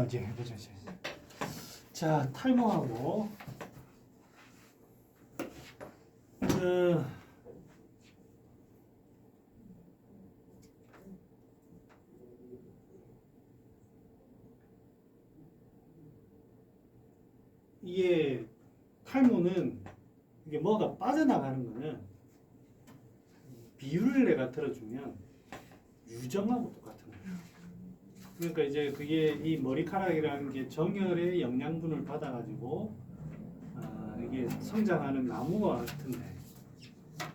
이제 해보자 이제. 자, 탈모하고 이게 탈모는 이게 뭐가 빠져나가는 거는 비율을 내가 들어주면 유정하고 똑같은 거예요. 그러니까 이제 그게 이 머리카락이라는 게 정열의 영양분을 받아가지고 이게 성장하는 나무와 같은데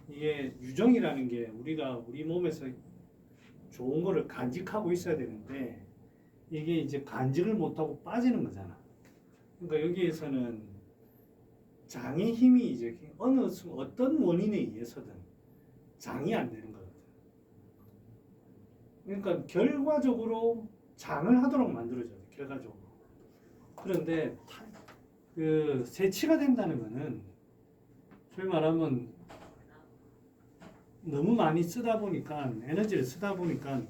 이게 유정이라는 게 우리가 우리 몸에서 좋은 거를 간직하고 있어야 되는데 이게 이제 간직을 못하고 빠지는 거잖아. 그러니까 여기에서는 장의 힘이 이제 어떤 원인에 의해서든 장이 안 되는 거거든. 그러니까 결과적으로 장을 하도록 만들어줘요. 결과적으로. 그런데 그 세치가 된다는 거는 소위 말하면 너무 많이 쓰다 보니까 에너지를 쓰다 보니까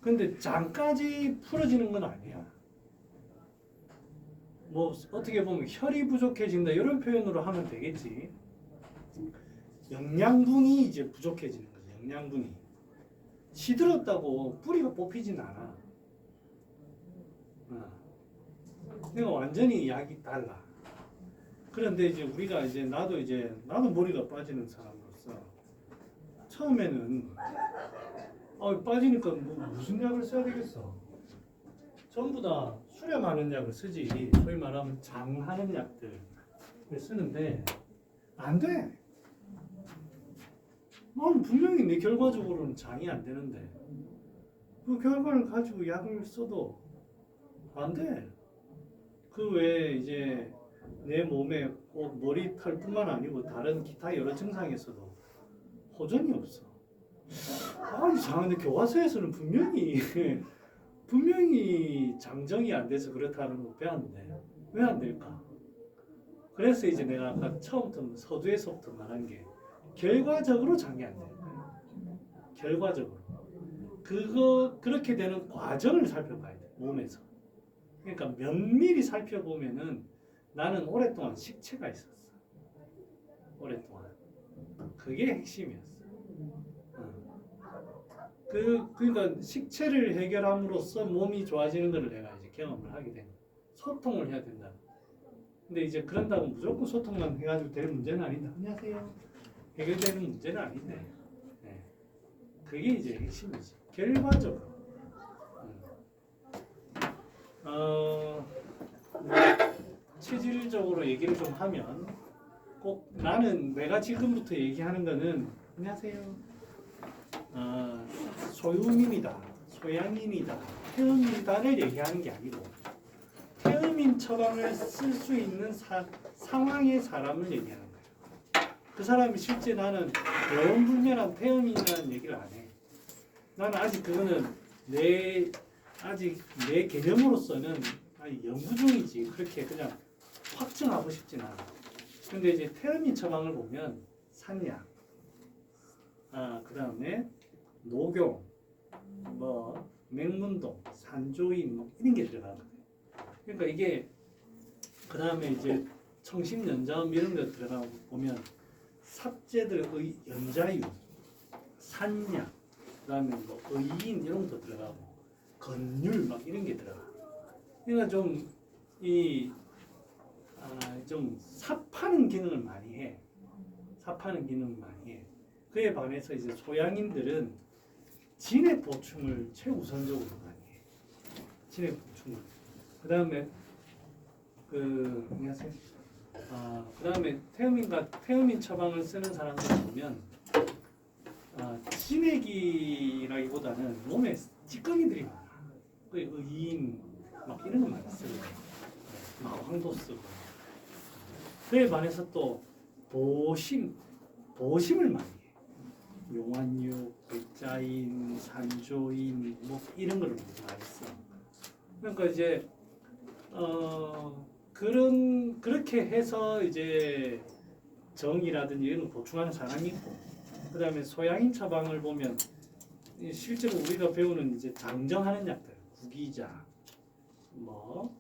근데 장까지 풀어지는 건 아니야. 뭐 어떻게 보면 혈이 부족해진다 이런 표현으로 하면 되겠지. 영양분이 이제 부족해지는 거지. 영양분이 시들었다고 뿌리가 뽑히진 않아. 그러니까 완전히 약이 달라. 그런데 이제 우리가 이제 나도 머리가 빠지는 사람으로서 처음에는 빠지니까 무슨 약을 써야 되겠어. 전부 다 수렴하는 약을 쓰지. 소위 말하면 장하는 약들을 쓰는데 안 돼. 난 분명히 내 결과적으로는 장이 안 되는데 그 결과를 가지고 약을 써도 안 돼. 그 외에 이제 내 몸에 꼭 머리털뿐만 아니고 다른 기타 여러 증상에서도 호전이 없어. 이상한데 교과서에서는 분명히 장정이 안 돼서 그렇다는 거 배웠는데 왜 안 될까? 그래서 이제 내가 아까 처음부터 서두에서부터 말한 게 결과적으로 장이 안 돼. 결과적으로. 그렇게 되는 과정을 살펴봐야 돼. 몸에서. 그러니까 면밀히 살펴보면은 나는 오랫동안 식체가 있었어. 오랫동안. 그게 핵심이었어. 그러니까 식체를 해결함으로써 몸이 좋아지는 것을 내가 이제 경험을 하게 된 거야. 소통을 해야 된다. 근데 이제 그런다고 무조건 소통만 해가지고 될 문제는 아니다. 안녕하세요. 해결되는 문제는 아닌데. 네. 그게 이제 핵심이지. 결과적으로. 체질적으로 얘기를 좀 하면 꼭 나는 내가 지금부터 얘기하는 거는 안녕하세요. 소유민이다, 소양인이다, 태음이다를 얘기하는 게 아니고 태음인 처방을 쓸 수 있는 상황의 사람을 얘기하는 거예요. 그 사람이 실제 나는 영원불멸한 태음인이라는 얘기를 안 해. 나는 아직 그거는 아직 내 개념으로서는 연구 중이지 그렇게 그냥 확증하고 싶진 않아. 근데 이제 태음인 처방을 보면 산약, 그 다음에 녹용, 맹문동, 산조인 이런 게 들어가거든요. 그러니까 이게 그 다음에 이제 청심연자음 이런 거 들어가 보면 삽재들의 연자유, 산약, 그 다음에 의인 이런 것도 들어가고 건율 이런 게 들어가. 그러니까 좀 삽하는 기능을 많이 해. 삽하는 기능을 많이 해. 그에 반해서 이제 소양인들은 진액 보충을 최우선적으로 많이 해. 진액 보충을. 그 다음에 안녕하세요. 그 다음에 태음인 처방을 쓰는 사람들 보면 진액이라기보다는 몸에 찌꺼기들이 많아. 그 의인 이런 거 많이 쓰고 마황도 쓰고. 그에 반해서 또 보심을 많이 해. 용환육, 백자인, 산조인 이런 걸 많이 써. 그러니까 이제 그렇게 해서 이제 정이라든지 이런 거 보충하는 사람이 있고, 그 다음에 소양인 처방을 보면 실제로 우리가 배우는 이제 장정하는 약들, 구기자, 뭐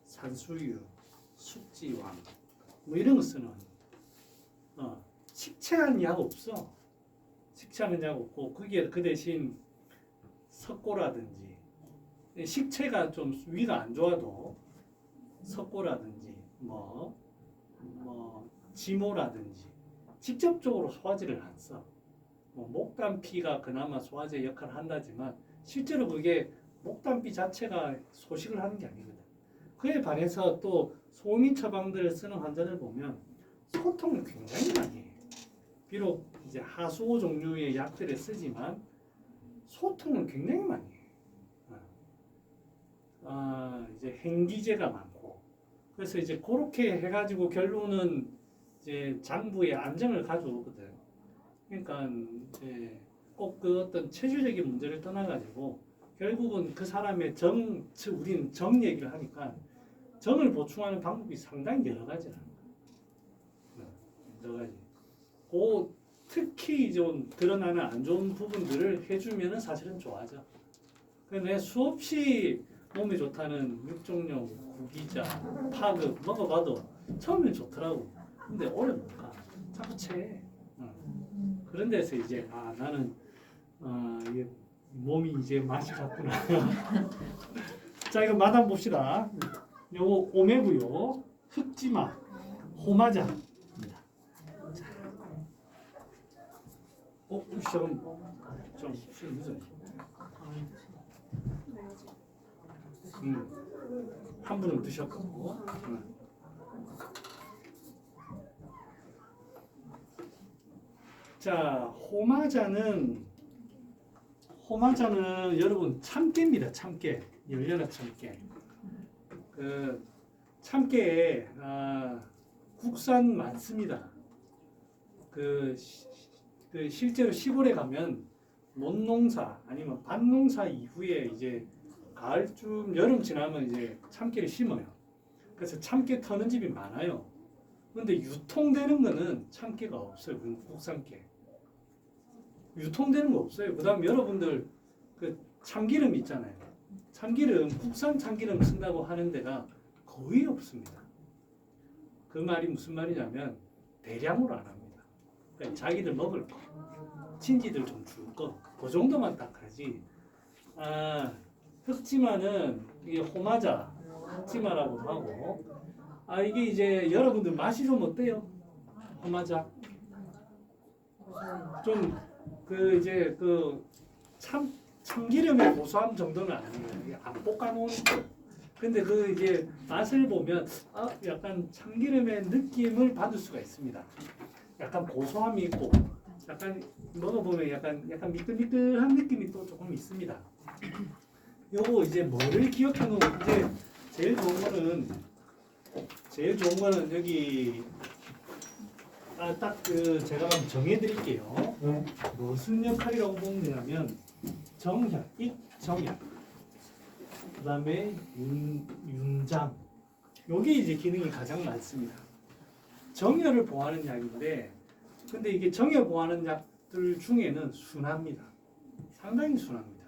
산수유, 숙지왕 뭐 이런 거 쓰는 식체한 약 없어. 식체하는 약 없고 그게 그 대신 석고라든지 식체가 좀 위가 안 좋아도 석고라든지 뭐 지모라든지 직접적으로 소화제를 안 써. 뭐 목단피가 그나마 소화제 역할을 한다지만 실제로 그게 목단피 자체가 소식을 하는 게 아니거든. 그에 반해서 또 소음인 처방들을 쓰는 환자들 보면 소통을 굉장히 많이 해요. 비록 이제 하수오 종류의 약들을 쓰지만 소통을 굉장히 많이 해요. 이제 행기제가 많고 그래서 이제 그렇게 해가지고 결론은 이제 장부에 안정을 가져오거든. 그러니까 이제 꼭 그 어떤 체질적인 문제를 떠나가지고 결국은 그 사람의 우리는 정 얘기를 하니까 정을 보충하는 방법이 상당히 여러 가지라는 거야. 여러 가지. 그 특히 좀 드러나는 안 좋은 부분들을 해주면은 사실은 좋아져. 근데 수없이 몸에 좋다는 육종용, 구기자, 파급 먹어봐도 처음엔 좋더라고. 근데 오래 못 가. 자꾸 체해. 그런 데서 이제 나는 이게 몸이 이제 맛이 갔구나. 자, 이거 마담 봅시다. 요거 오메고요. 흑지마, 호마자입니다. 자, 시험 좀 시험 늦어요. 한 분은 드셨고. 자, 호마자는 여러분 참깨입니다. 참깨. 열려라 참깨. 그 참깨에 국산 많습니다. 그 실제로 시골에 가면 논농사 아니면 밭농사 이후에 이제 가을쯤 여름 지나면 이제 참깨를 심어요. 그래서 참깨 터는 집이 많아요. 근데 유통되는 거는 참깨가 없어요. 국산깨. 유통되는 거 없어요. 그다음 여러분들 그 참기름 있잖아요. 참기름 국산 참기름 쓴다고 하는 데가 거의 없습니다. 그 말이 무슨 말이냐면 대량으로 안 합니다. 그러니까 자기들 먹을 거, 친지들 좀 줄 거, 그 정도만 딱 하지. 흑지마는 이게 호마자, 흑지마라고 하고, 이게 이제 여러분들 맛이 좀 어때요? 호마자 좀 그 이제 그 참기름의 고소함 정도는 아니에요. 이게 안 볶아놓은 거. 근데 그 이제 맛을 보면 약간 참기름의 느낌을 받을 수가 있습니다. 약간 고소함이 있고, 약간 먹어보면 약간 미끌미끌한 느낌이 또 조금 있습니다. 요거 이제 뭐를 기억하는 이제 제일 좋은 거는 여기 딱 그 제가 한번 정해드릴게요. 무슨 역할이라고 보면 되냐면 정약, 익정약, 그 다음에 윤장. 요게 이제 기능이 가장 많습니다. 정열을 보하는 약인데, 근데 이게 정열 보하는 약들 중에는 순합니다. 상당히 순합니다.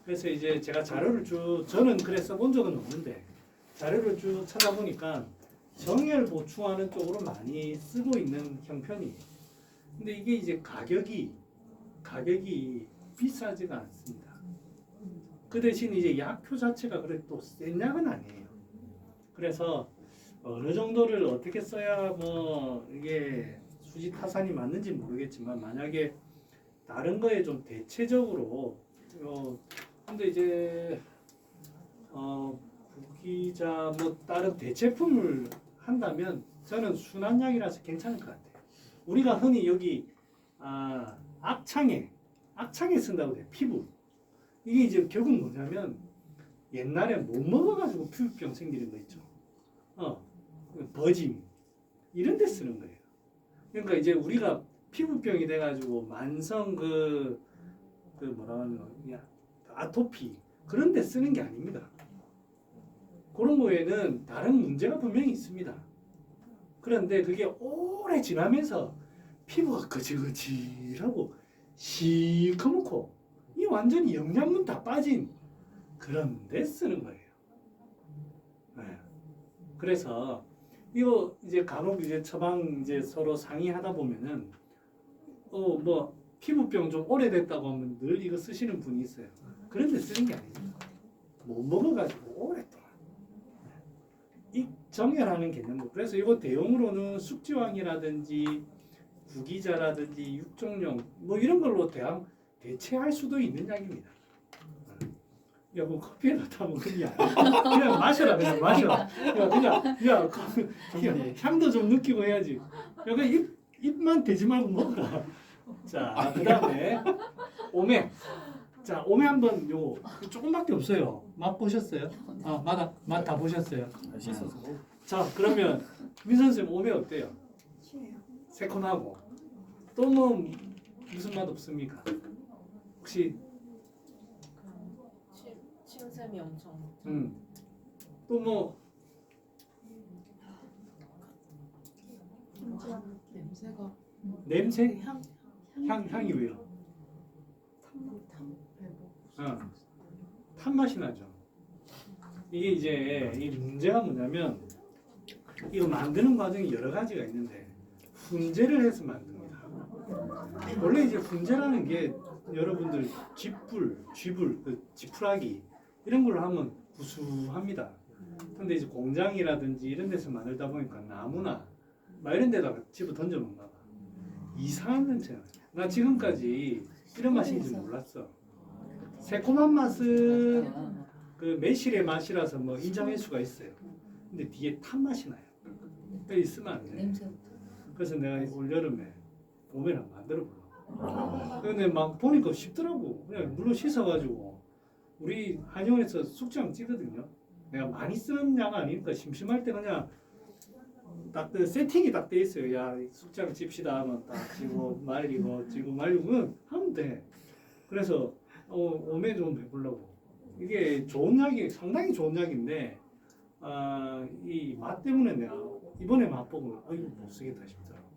그래서 이제 제가 자료를 저는 그래 써본 적은 없는데 자료를 쭉 찾아보니까 정열 보충하는 쪽으로 많이 쓰고 있는 형편이에요. 근데 이게 이제 가격이 비싸지가 않습니다. 그 대신 이제 약표 자체가 그래 또 센 약은 아니에요. 그래서 어느 정도를 어떻게 써야 뭐 이게 수지타산이 맞는지 모르겠지만 만약에 다른 거에 좀 대체적으로 근데 이제 구기자 뭐 다른 대체품을 한다면 저는 순한약이라서 괜찮을 것 같아요. 우리가 흔히 여기 악창에 쓴다고 해요. 피부. 이게 이제 결국 뭐냐면 옛날에 못 먹어가지고 피부병 생기는 거 있죠. 버짐 이런 데 쓰는 거예요. 그러니까 이제 우리가 피부병이 돼가지고 만성 그 뭐라 하는 거냐 아토피 그런 데 쓰는 게 아닙니다. 그런 거에는 다른 문제가 분명히 있습니다. 그런데 그게 오래 지나면서 피부가 거칠거칠하고 시커멓고 이 완전히 영양분 다 빠진 그런 데 쓰는 거예요. 그래서 이거 이제 간혹 이제 처방 이제 서로 상의하다 보면은 뭐 피부병 좀 오래됐다고 하면 늘 이거 쓰시는 분이 있어요. 그런데 쓰는 게 아니죠. 못 먹어가지고 오랫동안 이 정혈하는 개념도 그래서 이거 대용으로는 숙지왕이라든지 구기자라든지 육종령 뭐 이런 걸로 대체할 수도 있는 약입니다. 야, 뭐 커피에다 타면 그냥 마셔라 그냥 마셔. 그냥 향도 좀 느끼고 해야지. 약간 입만 대지 말고 먹어라. 자, 그다음에 오메. 자, 오메 한번 요 조금밖에 없어요. 맛 보셨어요? 맛 다 보셨어요? 맛있어서. 자, 그러면 민 선생님 오메 어때요? 새콤하고 또 뭐 무슨 맛 없습니까? 혹시 침샘이 엄청 또 뭐 냄새가 냄새? 향이 왜요? 탄 맛이 나죠. 이게 이제 이 문제가 뭐냐면 이거 만드는 과정이 여러 가지가 있는데 훈제를 해서 만듭니다. 원래 이제 훈제라는 게 여러분들 쥐불, 지푸라기 이런 걸로 하면 구수합니다. 근데 이제 공장이라든지 이런 데서 만들다 보니까 나무나 막 이런 데다가 집어 던져 놓나 봐. 이상한 냄새가 나요. 나 지금까지 이런 맛인지 몰랐어. 새콤한 맛은 그 매실의 맛이라서 뭐 인정할 수가 있어요. 근데 뒤에 탄 맛이 나요. 그러니까 있으면 안 돼. 그래서 내가 올 여름에 봄에랑 만들어 보려고. 근데 막 보니까 쉽더라고. 그냥 물로 씻어가지고 우리 한의원에서 숙제하면 찌거든요. 내가 많이 쓰는 양 아니니까 심심할 때 그냥 딱 그 세팅이 딱 돼 있어요. 야, 숙제하면 찝시다 하면 딱 지고 말리고 그냥 하면 돼. 그래서 오메 좀 해보려고. 이게 좋은 약이 상당히 좋은 약인데 이 맛 때문에 내가 이번에 맛보고 이거 못 쓰겠다 싶더라고.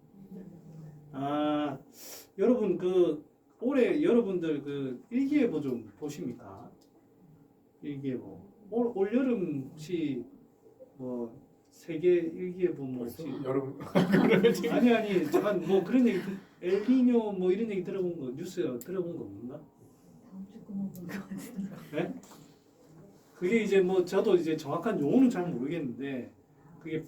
여러분 그 올해 여러분들 그 일기예보 좀 보십니까? 일기예보. 올 여름 혹시 뭐 세계 일기예보 뭐 혹시 여름 아니 잠깐 뭐 그런 얘기 엘니뇨 뭐 이런 얘기 들어본 거 뉴스에 들어본 거 없나? 다음 주 끊어본 것 같은데. 네? 그게 이제 뭐 저도 이제 정확한 용어는 잘 모르겠는데 그게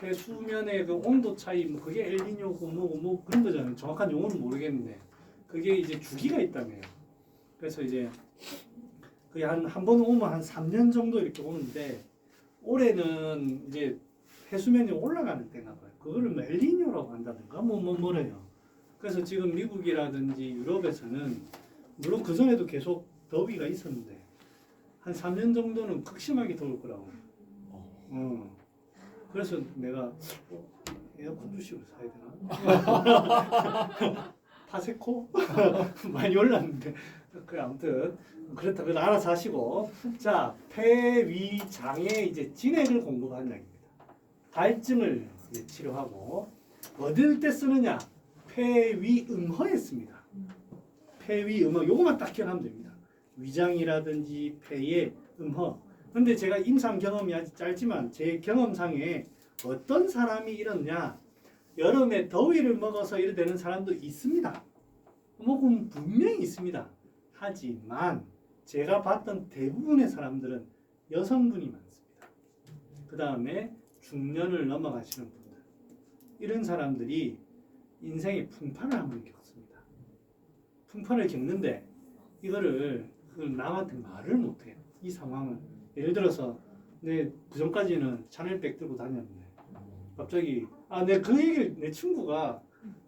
해수면의 그 온도 차이 뭐 그게 엘니뇨고 뭐 그런 거잖아요. 정확한 용어는 모르겠는데 그게 이제 주기가 있다며요. 그래서 이제 그게 한 번 오면 한 3년 정도 이렇게 오는데 올해는 이제 해수면이 올라가는 때나 봐요. 그거를 뭐 엘니뇨라고 한다든가 뭐래요. 그래서 지금 미국이라든지 유럽에서는 물론 그 전에도 계속 더위가 있었는데 한 3년 정도는 극심하게 더울 거라고. 그래서 내가 에어컨 주식을 사야 되나? 파세코? 많이 올랐는데 그 아무튼 그렇다. 그래서 알아서 하시고 자 폐위장애 이제 진액을 공급하는 약입니다. 갈증을 이제 치료하고 어딜 때 쓰느냐? 폐위음허에 씁니다. 폐위음허 요거만 딱 기억하면 됩니다. 위장이라든지 폐의 음허. 근데 제가 임상 경험이 아직 짧지만 제 경험상에 어떤 사람이 이러냐? 여름에 더위를 먹어서 이래 되는 사람도 있습니다. 그럼 분명히 있습니다. 하지만 제가 봤던 대부분의 사람들은 여성분이 많습니다. 그 다음에 중년을 넘어가시는 분들. 이런 사람들이 인생의 풍파를 한번 겪습니다. 풍파를 겪는데 이거를 남한테 말을 못해요. 이 상황을. 예를 들어서 내 그전까지는 샤넬백 들고 다녔는데 갑자기 내 그 얘기를 내 친구가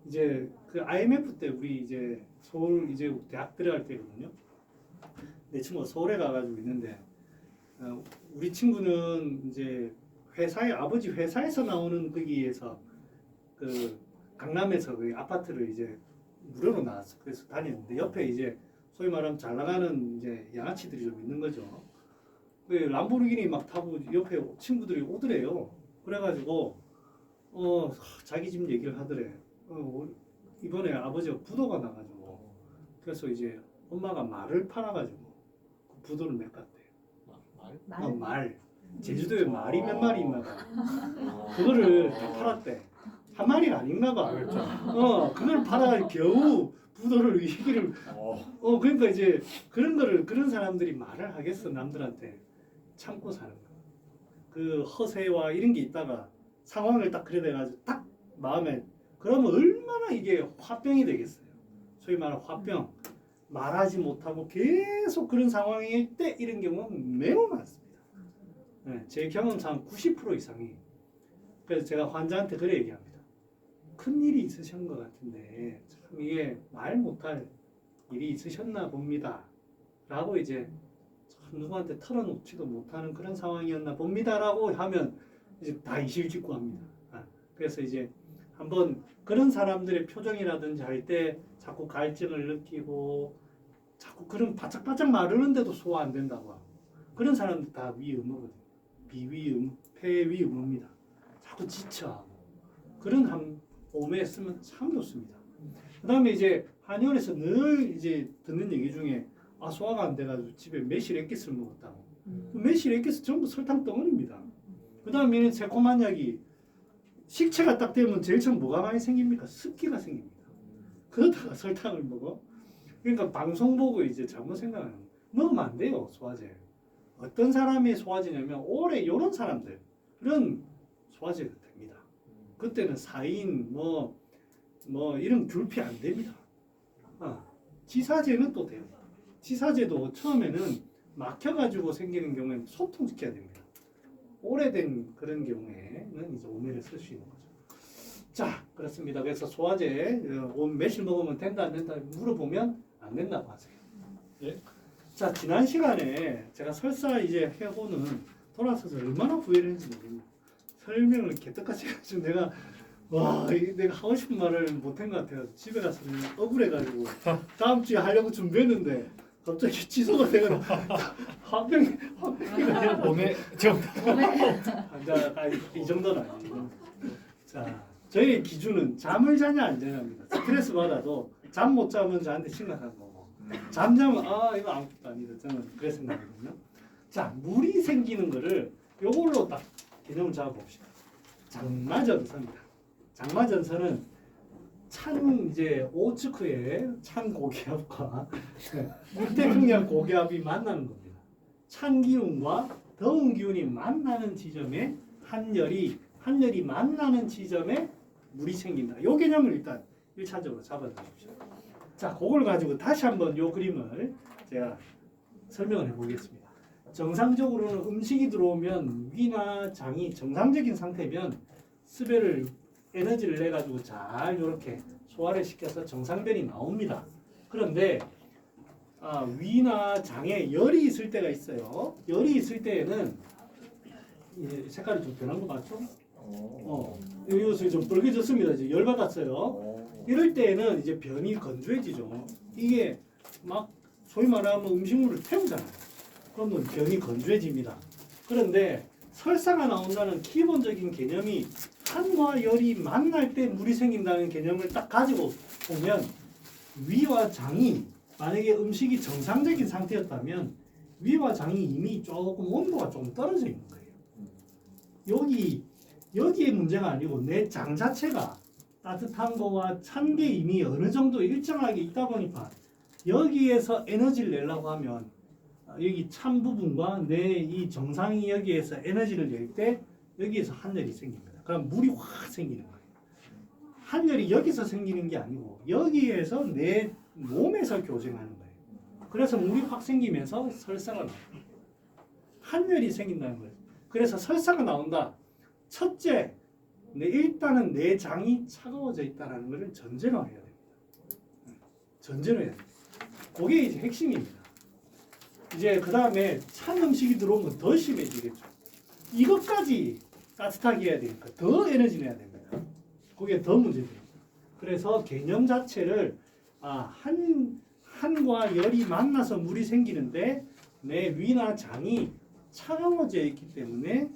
이제 그 IMF 때 우리 이제 서울 이제 대학 들어갈 때거든요. 내 친구가 서울에 가가지고 있는데 우리 친구는 이제 아버지 회사에서 나오는 거기에서 그 강남에서 그 아파트를 이제 무료로 나왔어. 그래서 다녔는데 옆에 이제 소위 말하면 잘 나가는 이제 양아치들이 좀 있는 거죠. 그 람보르기니 막 타고 옆에 친구들이 오더래요. 그래가지고 자기 집 얘기를 하더래. 이번에 아버지가 부도가 나가지고 그래서 이제 엄마가 말을 팔아가지고 그 부도를 메꿨대요. 말? 말. 제주도에 말이 몇 마리 있나 봐. 그거를 다 팔았대. 한 마리가 아닌가 봐. 그걸 팔아 겨우 부도를 이기를. 그러니까 이제 그런 거를 그런 사람들이 말을 하겠어 남들한테. 참고 사는 거. 그 허세와 이런 게 있다가 상황을 딱 그래 돼가지고 딱 마음에 그러면 얼마나 이게 화병이 되겠어요. 소위 말하는 화병. 말하지 못하고 계속 그런 상황일 때 이런 경우는 매우 많습니다. 네, 제 경험상 90% 이상이. 그래서 제가 환자한테 그래 얘기합니다. 큰 일이 있으신 것 같은데 참 이게 말 못할 일이 있으셨나 봅니다. 라고 이제 참 누구한테 털어놓지도 못하는 그런 상황이었나 봅니다. 라고 하면 이제 다 이실직고합니다. 그래서 이제 한번 그런 사람들의 표정이라든지 할 때 자꾸 갈증을 느끼고 자꾸 그런 바짝바짝 마르는데도 소화 안 된다고 하고 그런 사람들 다 위음어거든요. 비위음, 폐위음어입니다. 자꾸 지쳐하고 그런 몸에 쓰면 참 좋습니다. 그 다음에 이제 한의원에서 늘 이제 듣는 얘기 중에 소화가 안 돼가지고 집에 매실 액기스를 먹었다고. 매실 액기스 전부 설탕 덩어리입니다. 그 다음에 새콤한 약이 식체가 딱 되면 제일 처음 뭐가 많이 생깁니까? 습기가 생깁니다. 그러다가 설탕을 먹어. 그러니까 방송 보고 이제 잘못 생각하는 거예요. 먹으면 안 돼요, 소화제. 어떤 사람이 소화제냐면 오래 이런 사람들은 소화제가 됩니다. 그때는 사인 뭐 이런 귤피 안 됩니다. 지사제는 또 돼요. 지사제도 처음에는 막혀가지고 생기는 경우에는 소통시켜야 됩니다. 오래된 그런 경우에는 이제 오메를 쓸 수 있는 거죠. 자, 그렇습니다. 그래서 소화제 매실 먹으면 된다 안 된다 물어보면 안 된다고 하세요. 예? 자, 지난 시간에 제가 설사 이제 해고는 돌아서서 얼마나 후회를 했는지 모릅니다. 설명을 개떡같이 해가지고 내가 하고 싶은 말을 못한 것 같아요. 집에 가서 억울해가지고 다음 주에 하려고 준비했는데 갑자기 취소가 돼가지고 화병이 몸에 이 정도는 아니고. 자, 저희 기준은 잠을 자냐 안 자냐입니다. 스트레스 받아도 잠 못 자면 저한테 심각한 거고 잠자면 이거 아무것도 아니다. 저는 그래 생각하거든요. 자, 물이 생기는 거를 요걸로 딱 개념을 잡아봅시다. 장마전선입니다. 장마전선은 찬 이제 오츠크의 찬 고기압과 육태평양 고기압이 만나는 겁니다. 찬 기운과 더운 기운이 만나는 지점에 한열이 만나는 지점에 물이 생긴다. 요 개념을 일단 1차적으로 잡아주십시오. 자, 그걸 가지고 다시 한번 요 그림을 제가 설명을 해보겠습니다. 정상적으로는 음식이 들어오면 위나 장이 정상적인 상태면 스베를 에너지를 내 가지고 잘 이렇게 소화를 시켜서 정상변이 나옵니다. 그런데 위나 장에 열이 있을 때가 있어요. 열이 있을 때에는 색깔이 좀 변한 거 맞죠? 이것이 좀 빨개졌습니다. 이제 열 받았어요. 이럴 때에는 이제 변이 건조해지죠. 이게 막 소위 말하면 음식물을 태우잖아요. 그러면 변이 건조해집니다. 그런데 설사가 나온다는 기본적인 개념이 한과 열이 만날 때 물이 생긴다는 개념을 딱 가지고 보면 위와 장이 만약에 음식이 정상적인 상태였다면 위와 장이 이미 조금 온도가 좀 떨어져 있는 거예요. 여기에 문제가 아니고 내 장 자체가 따뜻한 거와 찬 게 이미 어느 정도 일정하게 있다 보니까 여기에서 에너지를 내려고 하면 여기 찬 부분과 내 이 정상이 여기에서 에너지를 낼 때 여기에서 한열이 생깁니다. 그럼 물이 확 생기는 거예요. 한열이 여기서 생기는 게 아니고 여기에서 내 몸에서 교정하는 거예요. 그래서 물이 확 생기면서 설사가 나와요. 한열이 생긴다는 거예요. 그래서 설사가 나온다. 첫째, 일단은 내 장이 차가워져 있다는 것을 전제로 해야 됩니다. 전제로 해야 됩니다. 그게 이제 핵심입니다. 이제 그 다음에 찬 음식이 들어오면 더 심해지겠죠. 이것까지 따뜻하게 해야 되니까 더 에너지 내야 됩니다. 그게 더 문제입니다. 그래서 개념 자체를 한과 열이 만나서 물이 생기는데 내 위나 장이 차가워져 있기 때문에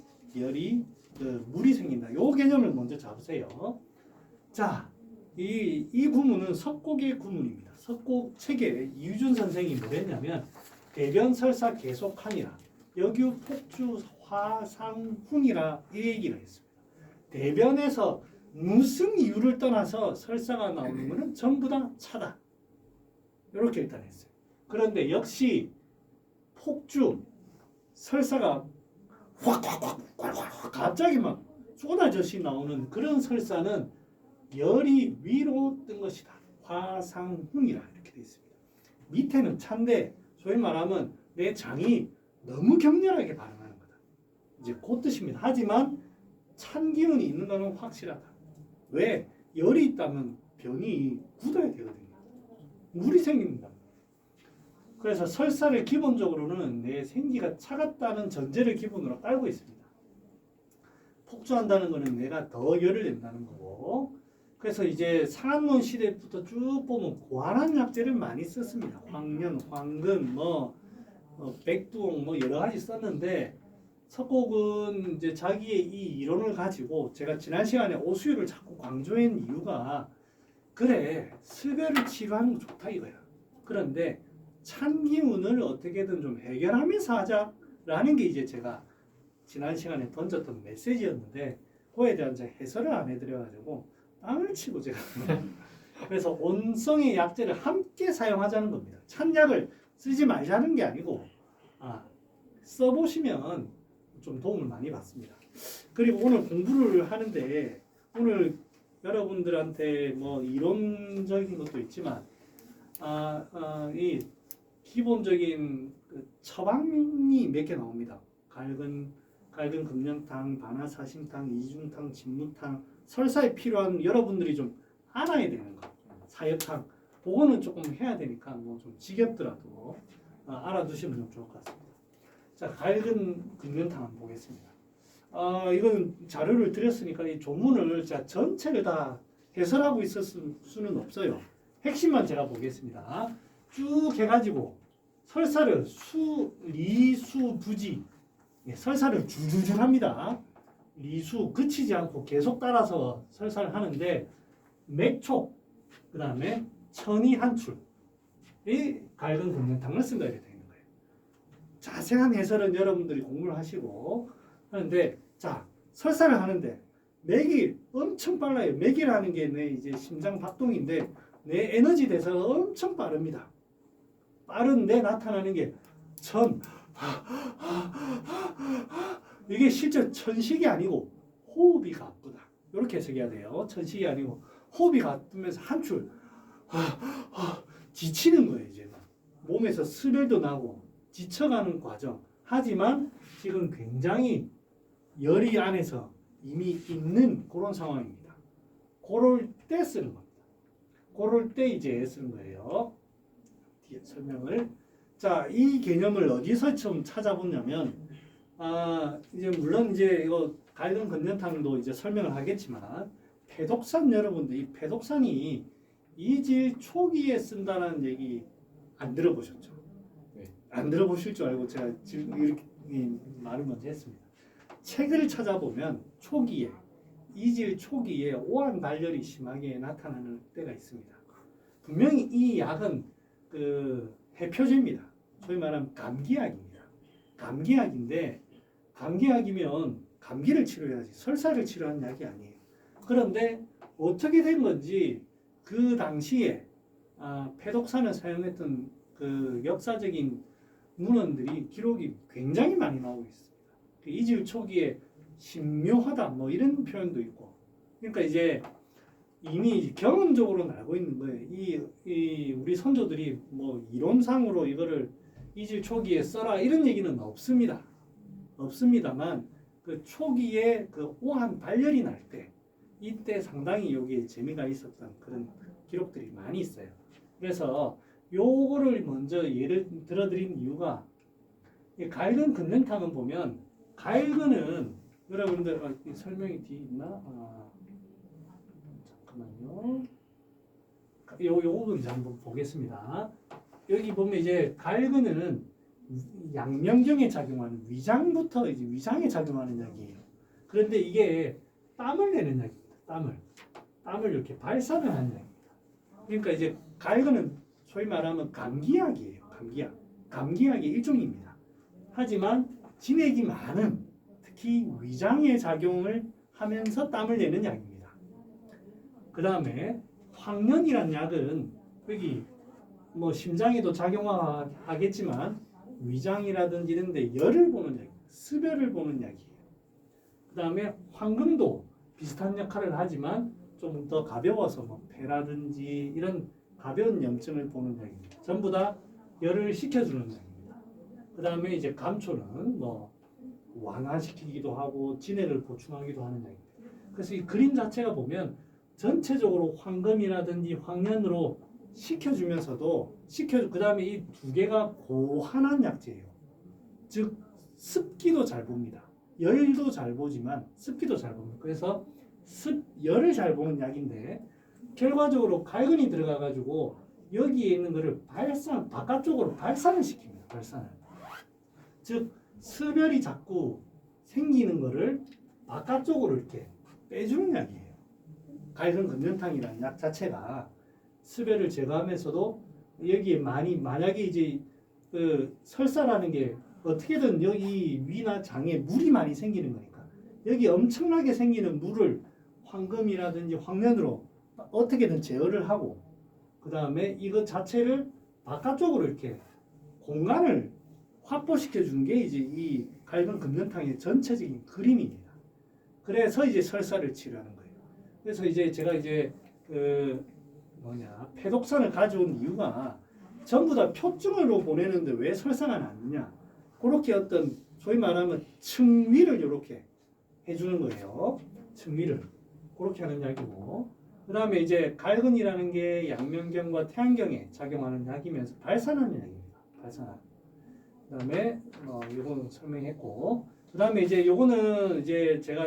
물이 생긴다. 요 개념을 먼저 잡으세요. 자, 이 구문은 석곡의 구문입니다. 석곡 책에 이유준 선생이 뭐랬냐면 대변 설사 계속하니라 여규 폭주 화상훈이라 이 얘기를 했습니다. 대변에서 무슨 이유를 떠나서 설사가 나오는 것은 전부 다 차다. 이렇게 일단 했어요. 그런데 역시 폭주, 설사가 확 갑자기 막 쏟아져시 나오는 그런 설사는 열이 위로 뜬 것이다. 화상훈이라 이렇게 되어 있습니다. 밑에는 찬데 소위 말하면 내 장이 너무 격렬하게 반응하는 거다. 이제 그 뜻입니다. 하지만 찬 기운이 있는 것은 확실하다. 왜? 열이 있다면 병이 굳어야 되거든요. 물이 생깁니다. 그래서 설사를 기본적으로는 내 생기가 차갑다는 전제를 기본으로 깔고 있습니다. 폭주한다는 것은 내가 더 열을 낸다는 거고, 그래서 이제 상한론 시대부터 쭉 보면 고환한 약재를 많이 썼습니다. 황련, 황근, 백두홍 여러 가지 썼는데 석곡은 이제 자기의 이 이론을 가지고 제가 지난 시간에 오수유를 자꾸 강조한 이유가 그래 슬배를 치료하는 거 좋다 이거야. 그런데 찬 기운을 어떻게든 좀 해결하면서 하자라는 게 이제 제가 지난 시간에 던졌던 메시지였는데 그거에 대한 제가 해설을 안 해드려가지고 땅을 치고 제가 그래서 온성의 약재를 함께 사용하자는 겁니다. 찬약을 쓰지 말자는 게 아니고 써보시면 좀 도움을 많이 받습니다. 그리고 오늘 공부를 하는데 오늘 여러분들한테 이론적인 것도 있지만 이 기본적인 처방이 몇 개 나옵니다. 갈근 금년탕, 반화사심탕, 이중탕, 진무탕, 설사에 필요한 여러분들이 좀 알아야 되는 거. 사역탕, 그거는 조금 해야 되니까 좀 지겹더라도 알아두시면 좀 좋을 것 같습니다. 자, 갈근 금년탕 한번 보겠습니다. 이건 자료를 드렸으니까 이 조문을 자 전체를 다 해설하고 있을 수는 없어요. 핵심만 제가 보겠습니다. 쭉 해가지고 설사를 리수부지 설사를 줄줄줄 합니다. 리수 그치지 않고 계속 따라서 설사를 하는데 맥촉 그 다음에 천이한출 이 갈근 금년탕을 쓴다 이렇게 되는 거예요. 자세한 해설은 여러분들이 공부를 하시고 하는데 자 설사를 하는데 맥이 엄청 빨라요. 맥이라는 게 내 이제 심장 박동인데 내 에너지 대사가 엄청 빠릅니다. 빠른데 나타나는 게 천 이게 실제 천식이 아니고 호흡이 가쁘다. 이렇게 해석해야 돼요. 천식이 아니고 호흡이 가쁘면서 한출 지치는 거예요. 이제 막 몸에서 스멜도 나고 지쳐가는 과정. 하지만 지금 굉장히 열이 안에서 이미 있는 그런 상황입니다. 그럴 때 쓰는 겁니다. 그럴 때 이제 쓰는 거예요. 뒤에 설명을. 자, 이 개념을 어디서 좀 찾아보냐면, 이제 물론 이제 이거 갈근 금년탕도 이제 설명을 하겠지만, 패독산 여러분들, 이 패독산이 이질 초기에 쓴다는 얘기 안 들어보셨죠? 네. 안 들어보실 줄 알고 제가 지금 이렇게 말을 먼저 했습니다. 책을 찾아보면 초기에 이질 초기에 오한 발열이 심하게 나타나는 때가 있습니다. 분명히 이 약은 그 해표제입니다. 소위 말하면 감기약입니다. 감기약인데 감기약이면 감기를 치료해야지 설사를 치료하는 약이 아니에요. 그런데 어떻게 된 건지 그 당시에 패독산을 사용했던 그 역사적인 문헌들이 기록이 굉장히 많이 나오고 있습니다. 그 이질 초기에 신묘하다 이런 표현도 있고 그러니까 이제 이미 경험적으로는 알고 있는 거예요. 이 우리 선조들이 이론상으로 이거를 이질 초기에 써라 이런 얘기는 없습니다. 없습니다만 그 초기에 그 오한 발열이 날 때 이때 상당히 여기에 재미가 있었던 그런 기록들이 많이 있어요. 그래서 요거를 먼저 예를 들어드린 이유가 이 갈근 금년탕은 보면 갈근은 여러분들 설명이 뒤에 있나? 잠깐만요. 요거 이제 한번 보겠습니다. 여기 보면 이제 갈근은 양면경에 작용하는 위장부터 이제 위장에 작용하는 약이에요. 그런데 이게 땀을 내는 약입니다. 땀을 이렇게 발산을 하는 약입니다. 그러니까 이제 갈근은 소위 말하면 감기약이에요. 감기약의 일종입니다. 하지만 진액이 많은 특히 위장에 작용을 하면서 땀을 내는 약입니다. 그 다음에 황련이란 약은 여기 뭐 심장에도 작용하겠지만 위장이라든지 이런 데 열을 보는 약이에요. 습열을 보는 약이에요. 그 다음에 황금도 비슷한 역할을 하지만 좀 더 가벼워서 뭐 폐라든지 이런 가벼운 염증을 보는 약입니다. 전부 다 열을 식혀주는 약입니다. 그 다음에 이제 감초는 뭐 완화시키기도 하고 진액을 보충하기도 하는 약입니다. 그래서 이 그림 자체가 보면 전체적으로 황금이라든지 황련으로 식혀주면서도 그 다음에 이 두 개가 고환한 약재예요. 즉 습기도 잘 봅니다. 열도 잘 보지만 습기도 잘 봅니다. 그래서 열을 잘 보는 약인데 결과적으로 갈근이 들어가가지고 여기에 있는 거를 바깥쪽으로 발산을 시킵니다. 발산을. 즉 습열이 자꾸 생기는 거를 바깥쪽으로 이렇게 빼주는 약이에요. 갈근 금연탕이라는 약 자체가 습열을 제거하면서도 여기에 만약에 이제 그 설사라는 게 어떻게든 여기 위나 장에 물이 많이 생기는 거니까 여기 엄청나게 생기는 물을 황금이라든지 황련으로 어떻게든 제어를 하고 그 다음에 이거 자체를 바깥쪽으로 이렇게 공간을 확보시켜 주는 게 이제 이 갈근 금연탕의 전체적인 그림입니다. 그래서 이제 설사를 치료하는 거예요. 그래서 이제 제가 이제 폐독산을 가져온 이유가 전부 다 표증으로 보내는데 왜 설사가 났느냐? 그렇게 어떤 소위 말하면 층위를 이렇게 해주는 거예요. 층위를 그렇게 하는 약이고, 그 다음에 이제 갈근이라는 게 양면경과 태양경에 작용하는 약이면서 발산하는 약입니다. 발산하는. 그 다음에 요거는 설명했고, 그 다음에 이제 요거는 이제 제가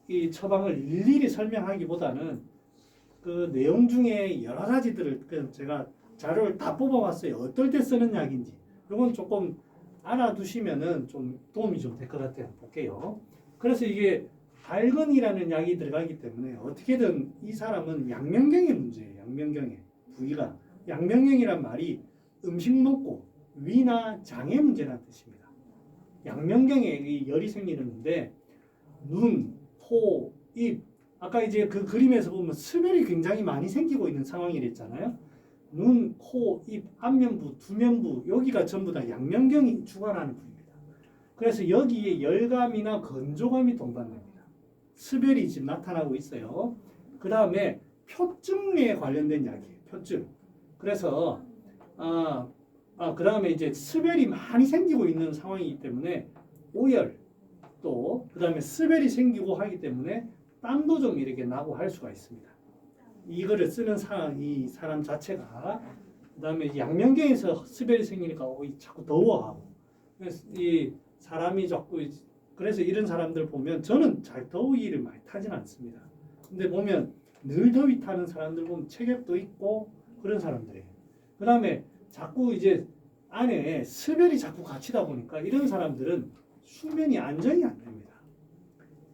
이 처방을 일일이 설명하기보다는 그 내용 중에 여러 가지들을 제가 자료를 다 뽑아봤어요. 어떨 때 쓰는 약인지. 이건 조금 알아두시면은 좀 도움이 좀 될 것 같아요. 볼게요. 그래서 이게 갈근이라는 약이 들어가기 때문에 어떻게든 이 사람은 양면경의 문제예요. 양면경의 부위가. 양면경이란 말이 음식 먹고 위나 장의 문제라는 뜻입니다. 양면경에 이 열이 생기는데 눈, 코, 입 아까 이제 그 그림에서 보면 습열이 굉장히 많이 생기고 있는 상황이랬잖아요. 눈, 코, 입, 안면부, 두면부 여기가 전부 다 양면경이 주관하는 부위입니다. 그래서 여기에 열감이나 건조감이 동반됩니다. 습열이 지금 나타나고 있어요. 그 다음에 표증에 관련된 약이에요. 표증. 그래서 그 다음에 이제 습열이 많이 생기고 있는 상황이기 때문에 오열 또 그 다음에 습열이 생기고 하기 때문에 땀도 좀 이렇게 나고 할 수가 있습니다. 이거를 쓰는 이 사람 자체가 그 다음에 양면경에서 습열이 생기니까 자꾸 더워하고 그래서 이 사람이 자꾸 그래서 이런 사람들 보면 저는 잘 더위를 많이 타진 않습니다. 근데 보면 늘 더위 타는 사람들 보면 체격도 있고 그런 사람들이에요. 그 다음에 자꾸 이제 안에 습열이 자꾸 갇히다 보니까 이런 사람들은 수면이 안정이 안 됩니다.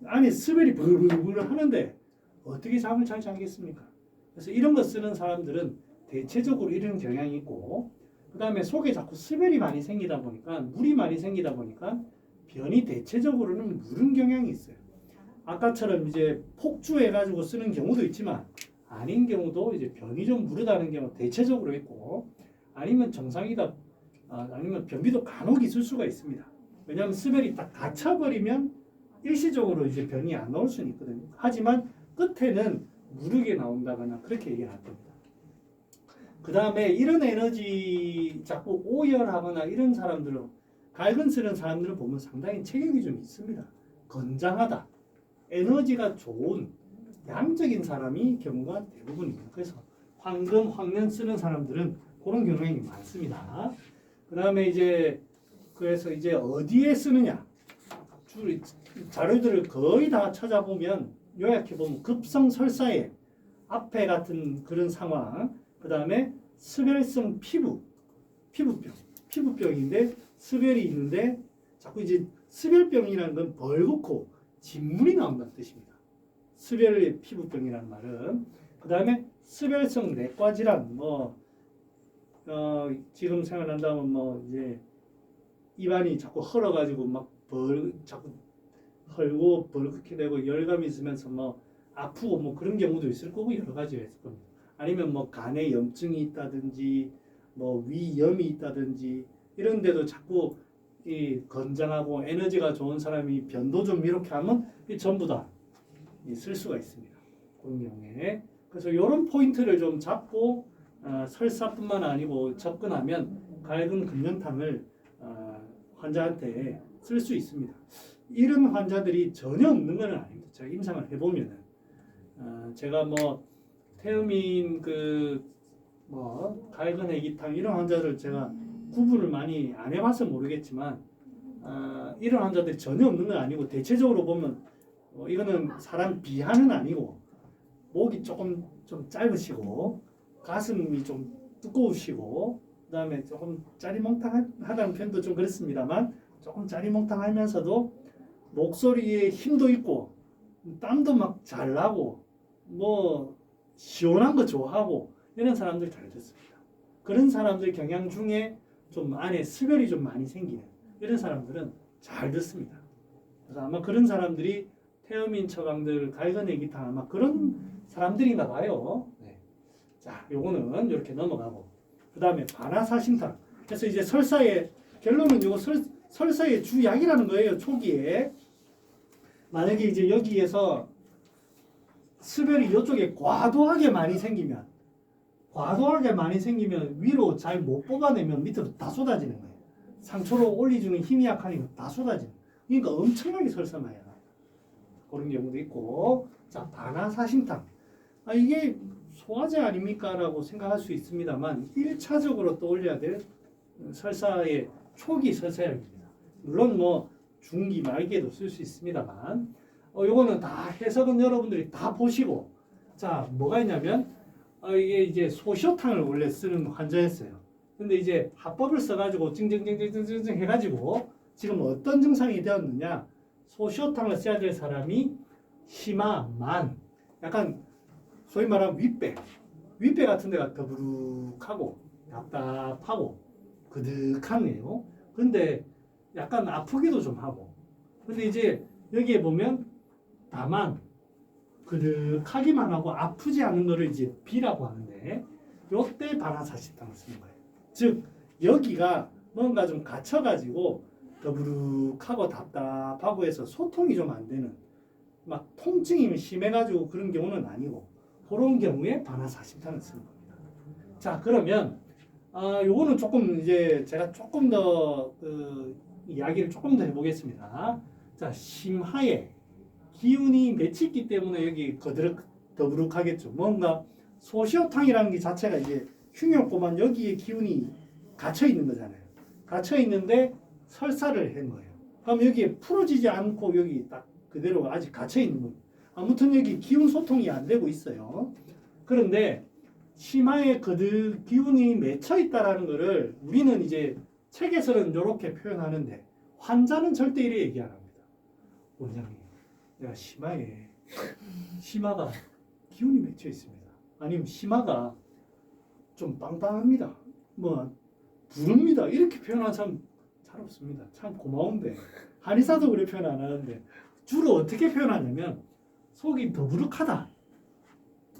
안에 습열이 부르르 하는데 어떻게 잠을 잘 자겠습니까? 그래서 이런 거 쓰는 사람들은 대체적으로 이런 경향이 있고 그 다음에 속에 자꾸 습열이 많이 생기다 보니까 물이 많이 생기다 보니까 변이 대체적으로는 무른 경향이 있어요. 아까처럼 이제 폭주해가지고 쓰는 경우도 있지만 아닌 경우도 이제 변이 좀 무르다는 경우 대체적으로 있고 아니면 정상이다 아니면 변비도 간혹 있을 수가 있습니다. 왜냐하면 습열이 딱 갇혀버리면 일시적으로 이제 변이 안 나올 수는 있거든요. 하지만 끝에는 무르게 나온다거나 그렇게 얘기를 할 겁니다. 그 다음에 이런 에너지 자꾸 오열하거나 이런 사람들은 갈근 쓰는 사람들을 보면 상당히 체격이 좀 있습니다. 건장하다. 에너지가 좋은 양적인 사람이 경우가 대부분입니다. 그래서 황금, 황련 쓰는 사람들은 그런 경향이 많습니다. 그 다음에 이제 그래서 이제 어디에 쓰느냐 자료들을 거의 다 찾아보면 요약해보면 급성설사에 앞에 같은 그런 상황 그 다음에 습열성 피부병인데 습열이 있는데 자꾸 이제 습열병이라는 건 벌겋고 진물이 나온다는 뜻입니다. 습열 피부병이라는 말은 그 다음에 습열성 내과 질환 지금 생각난다면 이제 입안이 자꾸 헐어가지고 자꾸 헐고 벌겋게 되고 열감이 있으면서 뭐 아프고 뭐 그런 경우도 있을 거고 여러 가지가 있을 겁니다. 아니면 뭐 간에 염증이 있다든지 뭐 위염이 있다든지 이런 데도 자꾸 이 건장하고 에너지가 좋은 사람이 변도 좀 이렇게 하면 이 전부 다 쓸 수가 있습니다. 그런 경우에 그래서 이런 포인트를 좀 잡고 설사뿐만 아니고 접근하면 갈근 금연탕을 환자한테 쓸 수 있습니다. 이런 환자들이 전혀 없는 건 아닙니다. 제가 임상을 해보면은 제가 뭐 태음인 뭐 갈근 애기탕 이런 환자들 제가 구분을 많이 안 해봐서 모르겠지만 이런 환자들이 전혀 없는 건 아니고 대체적으로 보면 이거는 사람 비하는 아니고 목이 조금 좀 짧으시고 가슴이 좀 두꺼우시고 그다음에 조금 짜리몽땅하다는 표현도 좀 그렇습니다만 조금 짜리몽땅하면서도 목소리에 힘도 있고 땀도 막 잘 나고 뭐 시원한 거 좋아하고 이런 사람들 잘 듣습니다. 그런 사람들 경향 중에 좀 안에 수별이 좀 많이 생기는 이런 사람들은 잘 듣습니다. 그래서 아마 그런 사람들이 태음인 처방들 갈근 애기탕 아마 그런 사람들인가 봐요. 네. 자, 요거는 이렇게 넘어가고 그 다음에 반화사심탕. 그래서 이제 설사의 결론은 요거 설사의 주약이라는 거예요. 초기에 만약에 이제 여기에서 수별이 이쪽에 과도하게 많이 생기면 위로 잘 못 뽑아내면 밑으로 다 쏟아지는 거예요. 상초로 올려주는 힘이 약하니까 다 쏟아지는 거예요. 그러니까 엄청나게 설사만 해요. 그런 경우도 있고 자 반화사심탕 이게 소화제 아닙니까? 라고 생각할 수 있습니다만 1차적으로 떠올려야 될 설사의 초기 설사약입니다. 물론 뭐 중기 말기에도 쓸 수 있습니다만 요거는 다 해석은 여러분들이 다 보시고 자 뭐가 있냐면 이게 이제 소시오탕을 원래 쓰는 환자였어요. 근데 이제 합법을 써가지고 찡찡찡찡찡찡 해가지고 지금 어떤 증상이 되었느냐 소시오탕을 써야 될 사람이 심화, 만 약간 소위 말하면 윗배 같은 데가 더부룩하고 답답하고 그득하네요. 근데 약간 아프기도 좀 하고 근데 이제 여기에 보면 다만 그득하기만 하고 아프지 않은 거를 이제 B라고 하는데 요때 반화사심탕을 쓰는 거예요. 즉 여기가 뭔가 좀 갇혀가지고 더부룩하고 답답하고 해서 소통이 좀 안 되는 막 통증이 심해가지고 그런 경우는 아니고 그런 경우에 반화사심탕을 쓰는 겁니다. 자 그러면 요거는 조금 이제 제가 조금 더 이야기를 조금 더 해보겠습니다. 자 심하에 기운이 맺혔기 때문에 여기 더부룩하겠죠. 뭔가 소시오탕이라는 게 자체가 이제 흉였고만 여기에 기운이 갇혀 있는 거잖아요. 갇혀 있는데 설사를 한 거예요. 그럼 여기에 풀어지지 않고 여기 딱 그대로 아직 갇혀 있는 거예요. 아무튼 여기 기운 소통이 안 되고 있어요. 그런데 심하에 기운이 맺혀 있다라는 거를 우리는 이제 책에서는 이렇게 표현하는데 환자는 절대 이래 얘기 안 합니다. 원장님, 내가 심하가 기운이 맺혀 있습니다. 아니면 심하가 좀 빵빵합니다. 뭐 부릅니다. 이렇게 표현하는 사람 잘 없습니다. 참 고마운데 한의사도 그렇게 표현 안 하는데 주로 어떻게 표현하냐면 속이 더부룩하다.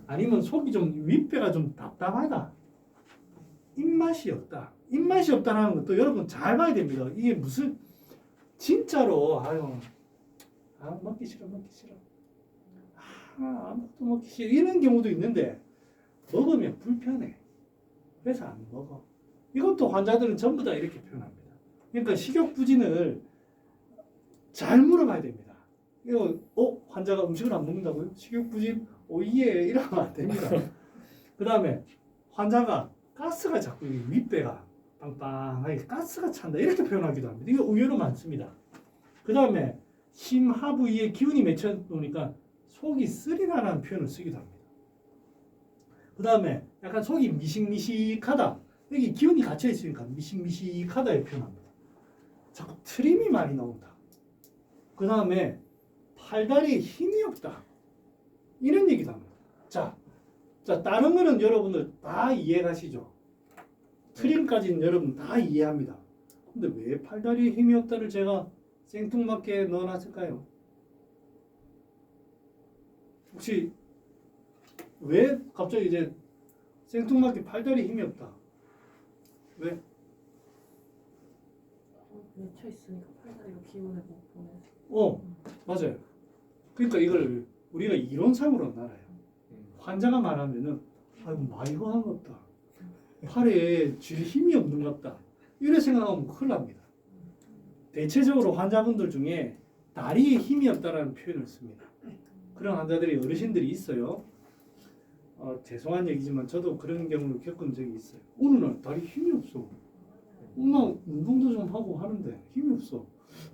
아니면 속이 좀 윗배가 좀 답답하다. 입맛이 없다. 입맛이 없다는 것도 여러분 잘 봐야 됩니다. 이게 무슨 진짜로 먹기 싫어. 아무것도 먹기 싫어. 이런 경우도 있는데 먹으면 불편해. 그래서 안 먹어. 이것도 환자들은 전부 다 이렇게 표현합니다. 그러니까 식욕부진을 잘 물어봐야 됩니다. 이거 환자가 음식을 안 먹는다고요? 식욕부진 오예 이러면 안 됩니다. 그 다음에 환자가 가스가 자꾸 윗배가 빵빵하게 가스가 찬다 이렇게 표현하기도 합니다. 이거 의외로 많습니다. 그 다음에 심하 부위에 기운이 맺혀 놓으니까 속이 쓰리나라는 표현을 쓰기도 합니다. 그 다음에 약간 속이 미식미식하다. 여기 기운이 갇혀 있으니까 미식미식하다에 표현합니다. 자꾸 트림이 많이 나온다. 그 다음에 팔다리에 힘이 없다. 이런 얘기도 합니다. 자, 다른 거는 여러분들 다 이해가시죠? 트림까지는 여러분 다 이해합니다. 근데 왜 팔다리에 힘이 없다를 제가 생뚱맞게 넣어놨을까요? 혹시 왜 갑자기 이제 생뚱맞게 팔다리 힘이 없다? 왜? 맺혀 있으니까 팔다리가 기운을 못 보내. 맞아요. 그러니까 이걸 우리가 이론상으로 알아요. 환자가 말하면은 아이고 많이 허한 것 같다. 팔에 쥐 힘이 없는 것 같다. 이래 생각하면 큰일 납니다. 대체적으로 환자분들 중에 다리에 힘이 없다라는 표현을 씁니다. 그런 환자들이 어르신들이 있어요. 죄송한 얘기지만 저도 그런 경우를 겪은 적이 있어요. 어느 날 다리 힘이 없어. 나 운동도 좀 하고 하는데 힘이 없어.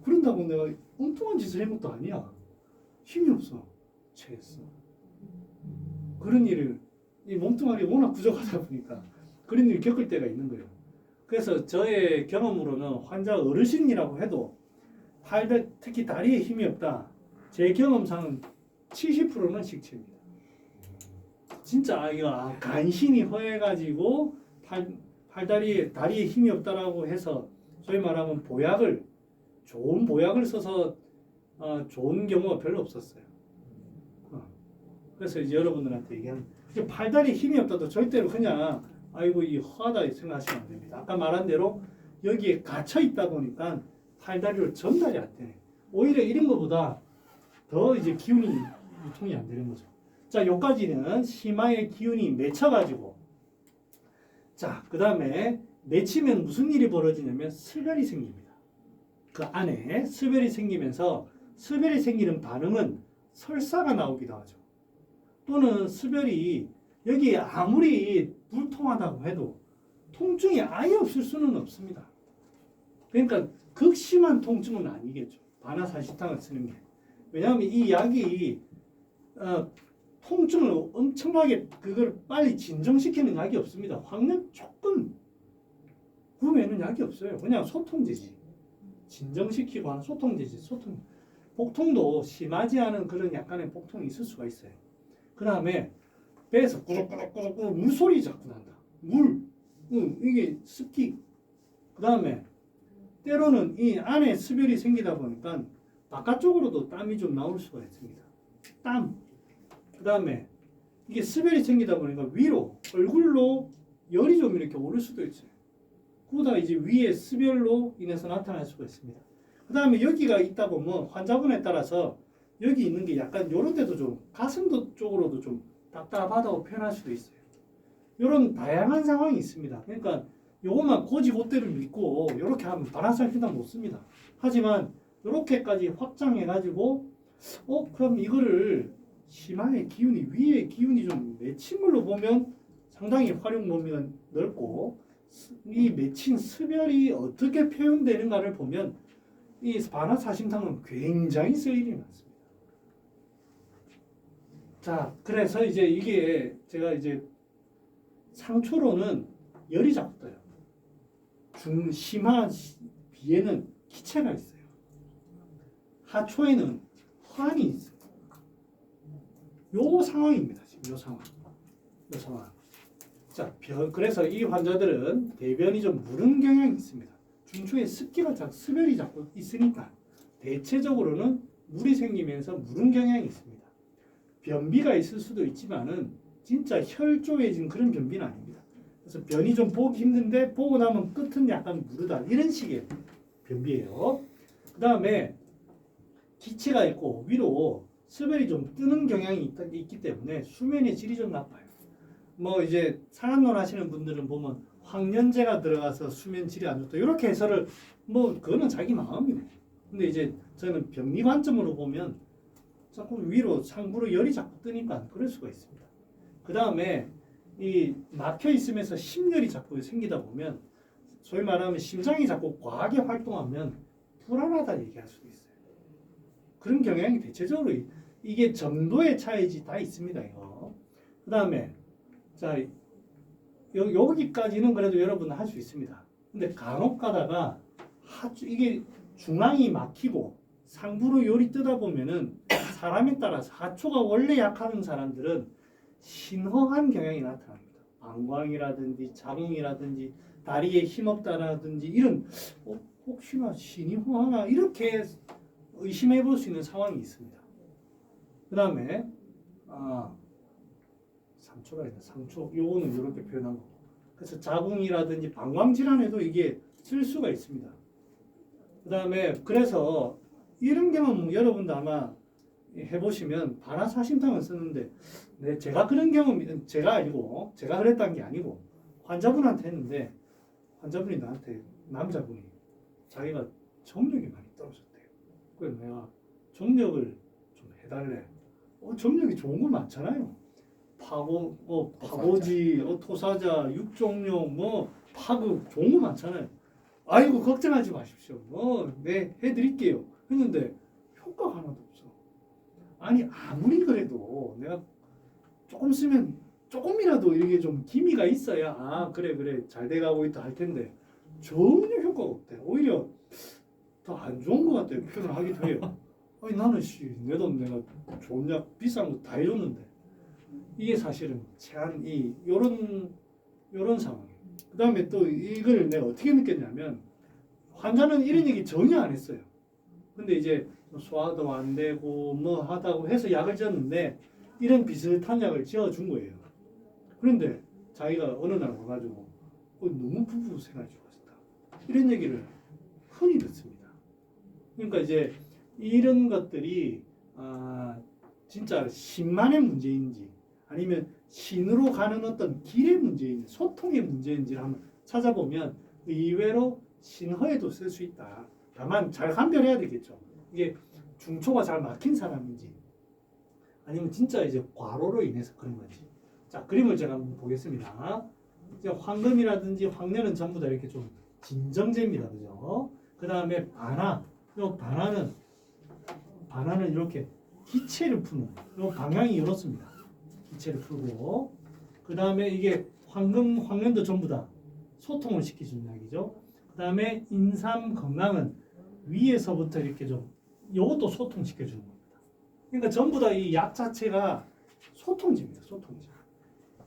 그런다고 내가 엉뚱한 짓을 한 것도 아니야. 힘이 없어. 체했어. 그런 일을 이 몸뚱아리 워낙 부족하다 보니까 그런 일을 겪을 때가 있는 거예요. 그래서 저의 경험으로는 환자 어르신이라고 해도 특히 다리에 힘이 없다. 제 경험상은 70%는 식체입니다. 진짜 이거 간신히 허해가지고 다리에 힘이 없다라고 해서 소위 말하면 좋은 보약을 써서 좋은 경우가 별로 없었어요. 그래서 이제 여러분들한테 얘기하는 팔다리에 힘이 없다도 절대로 그냥 아이고 이 허하다 생각하시면 안 됩니다. 아까 말한 대로 여기에 갇혀 있다 보니까 팔다리로 전달이 안 되네. 오히려 이런 것보다 더 이제 기운이 유통이 안 되는 거죠. 자, 여기까지는 심하게 기운이 맺혀가지고, 자, 그 다음에 맺히면 무슨 일이 벌어지냐면 슬별이 생깁니다. 그 안에 슬별이 생기면서 슬별이 생기는 반응은 설사가 나오기도 하죠. 또는 슬별이 여기 아무리 불통하다고 해도 통증이 아예 없을 수는 없습니다. 그러니까 극심한 통증은 아니겠죠. 바나사시탕을 쓰는 게. 왜냐하면 이 약이 통증을 엄청나게 그걸 빨리 진정시키는 약이 없습니다. 확률 조금 구매는 약이 없어요. 그냥 소통제지. 진정시키고 하는 소통제지. 복통도 심하지 않은 그런 약간의 복통이 있을 수가 있어요. 그 다음에 배에서 꾸룩꾸룩꾸룩 물소리 자꾸 난다. 이게 습기. 그 다음에 때로는 이 안에 습열이 생기다 보니까 바깥쪽으로도 땀이 좀 나올 수가 있습니다. 땀. 그 다음에 이게 습열이 생기다 보니까 위로 얼굴로 열이 좀 이렇게 오를 수도 있어요. 그보다 이제 위에 습열로 인해서 나타날 수가 있습니다. 그 다음에 여기가 있다 보면 환자분에 따라서 여기 있는 게 약간 요런 데도 좀 가슴 쪽으로도 좀 답답하다고 표현할 수도 있어요. 이런 다양한 상황이 있습니다. 그러니까 요것만 고지고대를 믿고 이렇게 하면 바나살피당 못 씁니다. 하지만 이렇게까지 확장해가지고 그럼 이거를 심하게 위에 기운이 좀 맺힌 걸로 보면 상당히 활용 범위가 넓고 이 맺힌 습열이 어떻게 표현되는가를 보면 이 바나사심탕은 굉장히 쓸 일이 많습니다. 자, 그래서 이제 이게 제가 이제 상초로는 열이 자꾸 떠요. 중심한 비에는 기체가 있어요. 하초에는 화환이 있어요. 요 상황입니다. 지금 요 상황. 자, 그래서 이 환자들은 대변이 좀 무른 경향이 있습니다. 중초에 습열이 자꾸 있으니까 대체적으로는 물이 생기면서 무른 경향이 있습니다. 변비가 있을 수도 있지만은 진짜 혈조해진 그런 변비는 아닙니다. 그래서 변이 좀 보기 힘든데 보고 나면 끝은 약간 무르다 이런 식의 변비예요. 그 다음에 기체가 있고 위로 습열이 좀 뜨는 경향이 있기 때문에 수면의 질이 좀 나빠요. 뭐 이제 상한론 하시는 분들은 보면 황련제가 들어가서 수면 질이 안 좋다 이렇게 해설을 그거는 자기 마음이고. 근데 이제 저는 병리 관점으로 보면 자꾸 위로 상부로 열이 자꾸 뜨니까 그럴 수가 있습니다. 그 다음에 이 막혀 있으면서 심열이 자꾸 생기다 보면 소위 말하면 심장이 자꾸 과하게 활동하면 불안하다 얘기할 수도 있어요. 그런 경향이 대체적으로 이게 정도의 차이지 다 있습니다. 이거. 그 다음에 자 여기까지는 그래도 여러분은 할 수 있습니다. 근데 간혹 가다가 이게 중앙이 막히고 상부로 열이 뜨다 보면은 사람에 따라서 하초가 원래 약한 사람들은 신허한 경향이 나타납니다. 방광이라든지 자궁이라든지 다리에 힘없다라든지 이런 혹시나 신이 허하나 이렇게 의심해 볼 수 있는 상황이 있습니다. 그 다음에 상초가 있다. 상초 요거는 이렇게 표현한 거고. 그래서 자궁이라든지 방광 질환에도 이게 쓸 수가 있습니다. 그다음에 그래서 이런 경험 여러분도 아마 해보시면 바라사심탕을 쓰는데 제가 그런 경험이 제가 아니고 제가 그랬다는 게 아니고 환자분한테 했는데 환자분이 나한테 남자분이 자기가 정력이 많이 떨어졌대요. 그래서 내가 정력을 좀 해달래. 정력이 좋은 거 많잖아요. 파고지, 토사자, 육종용, 파극 좋은 거 많잖아요. 아이고 걱정하지 마십시오. 네 해드릴게요. 했는데 효과가 하나도 없어. 아니 아무리 그래도 내가 조금 쓰면 조금이라도 이게 좀 기미가 있어야 그래 잘 돼가고 있다 할 텐데 전혀 효과가 없대. 오히려 더 안 좋은 것 같아요. 표현을 하기도 해요. 아니 나는 내 돈 내가 좋은 약 비싼 거 다 해줬는데 이게 사실은 요런 상황이에요. 그 다음에 또 이걸 내가 어떻게 느꼈냐면 환자는 이런 얘기 전혀 안 했어요. 근데 이제 소화도 안 되고 뭐 하다고 해서 약을 줬는데 이런 비슷한 약을 지어준 거예요. 그런데 자기가 어느 날 와가지고 너무 부부 생활이 좋아졌다. 이런 얘기를 흔히 듣습니다. 그러니까 이제 이런 것들이 진짜 신만의 문제인지 아니면 신으로 가는 어떤 길의 문제인지 소통의 문제인지를 한번 찾아보면 의외로 신허에도 쓸 수 있다. 다만 잘 판별해야 되겠죠. 이게 중초가 잘 막힌 사람인지 아니면 진짜 이제 과로로 인해서 그런 건지. 자, 그림을 제가 한번 보겠습니다. 이제 황금이라든지 황련은 전부 다 이렇게 좀 진정제입니다. 그죠? 그 다음에 반화. 요 반화는 이렇게 기체를 푸는 요 방향이 이렇습니다. 기체를 풀고 그 다음에 이게 황련도 전부 다 소통을 시켜주는 약이죠. 그 다음에 인삼 건강은 위에서부터 이렇게 좀 요것도 소통시켜주는 겁니다. 그러니까 전부 다 이 약 자체가 소통제입니다. 소통제.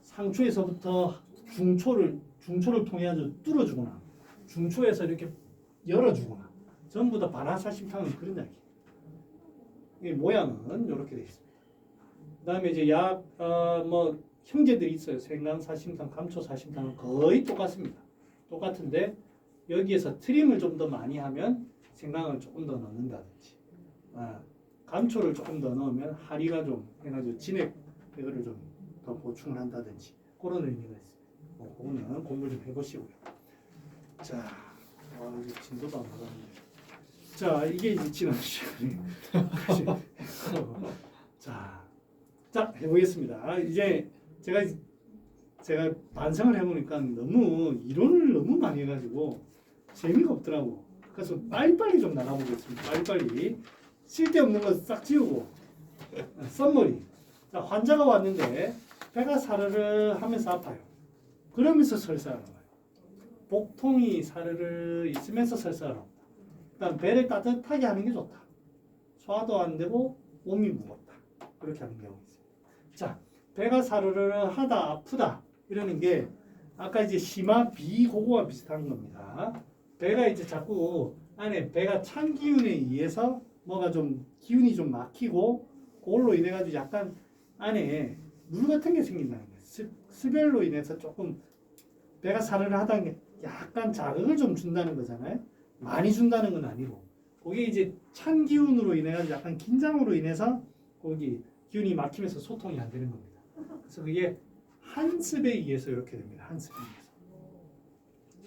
상초에서부터 중초를 통해 아주 뚫어주거나 중초에서 이렇게 열어주거나 전부 다 반화사심탕은 그런 약이에요. 이 모양은 이렇게 되어 있습니다. 그 다음에 이제 약 형제들이 있어요. 생강사심탕, 감초사심탕은 거의 똑같습니다. 똑같은데 여기에서 트림을 좀 더 많이 하면 생강을 조금 더 넣는다든지 감초를 조금 더 넣으면 하리가 좀 해가지고 진액 이거를 좀 더 보충을 한다든지 그런 의미가 있습니다. 그거는 공부 좀 해보시고요. 자, 이제 진도도 안 나가는데. 자, 이게 이제 지난 시간이에요. 자, 해보겠습니다. 이제 제가 반성을 해보니까 너무 이론을 너무 많이 해가지고 재미가 없더라고. 그래서 빨리빨리 좀 나가보겠습니다. 빨리빨리 쓸데없는 거 싹 지우고 썸머리. 자, 환자가 왔는데 배가 사르르 하면서 아파요. 그러면서 설사를 나와요. 복통이 사르르 있으면서 설사를 나옵니다. 그다음 배를 따뜻하게 하는 게 좋다. 소화도 안 되고 몸이 무겁다. 그렇게 하는 경우가 있습니다. 자, 배가 사르르 하다 아프다 이러는 게 아까 이제 심화 비고고와 비슷한 겁니다. 배가 이제 자꾸 안에 배가 찬 기운에 의해서 뭐가 좀 기운이 좀 막히고 그걸로 인해 가지고 약간 안에 물 같은 게 생긴다는 거예요. 습열로 인해서 조금 배가 사르르 하다는 게 약간 자극을 좀 준다는 거잖아요. 많이 준다는 건 아니고 그게 이제 찬 기운으로 인해 가지고 약간 긴장으로 인해서 거기 기운이 막히면서 소통이 안 되는 겁니다. 그래서 그게 한습에 의해서 이렇게 됩니다. 한습에 의해서.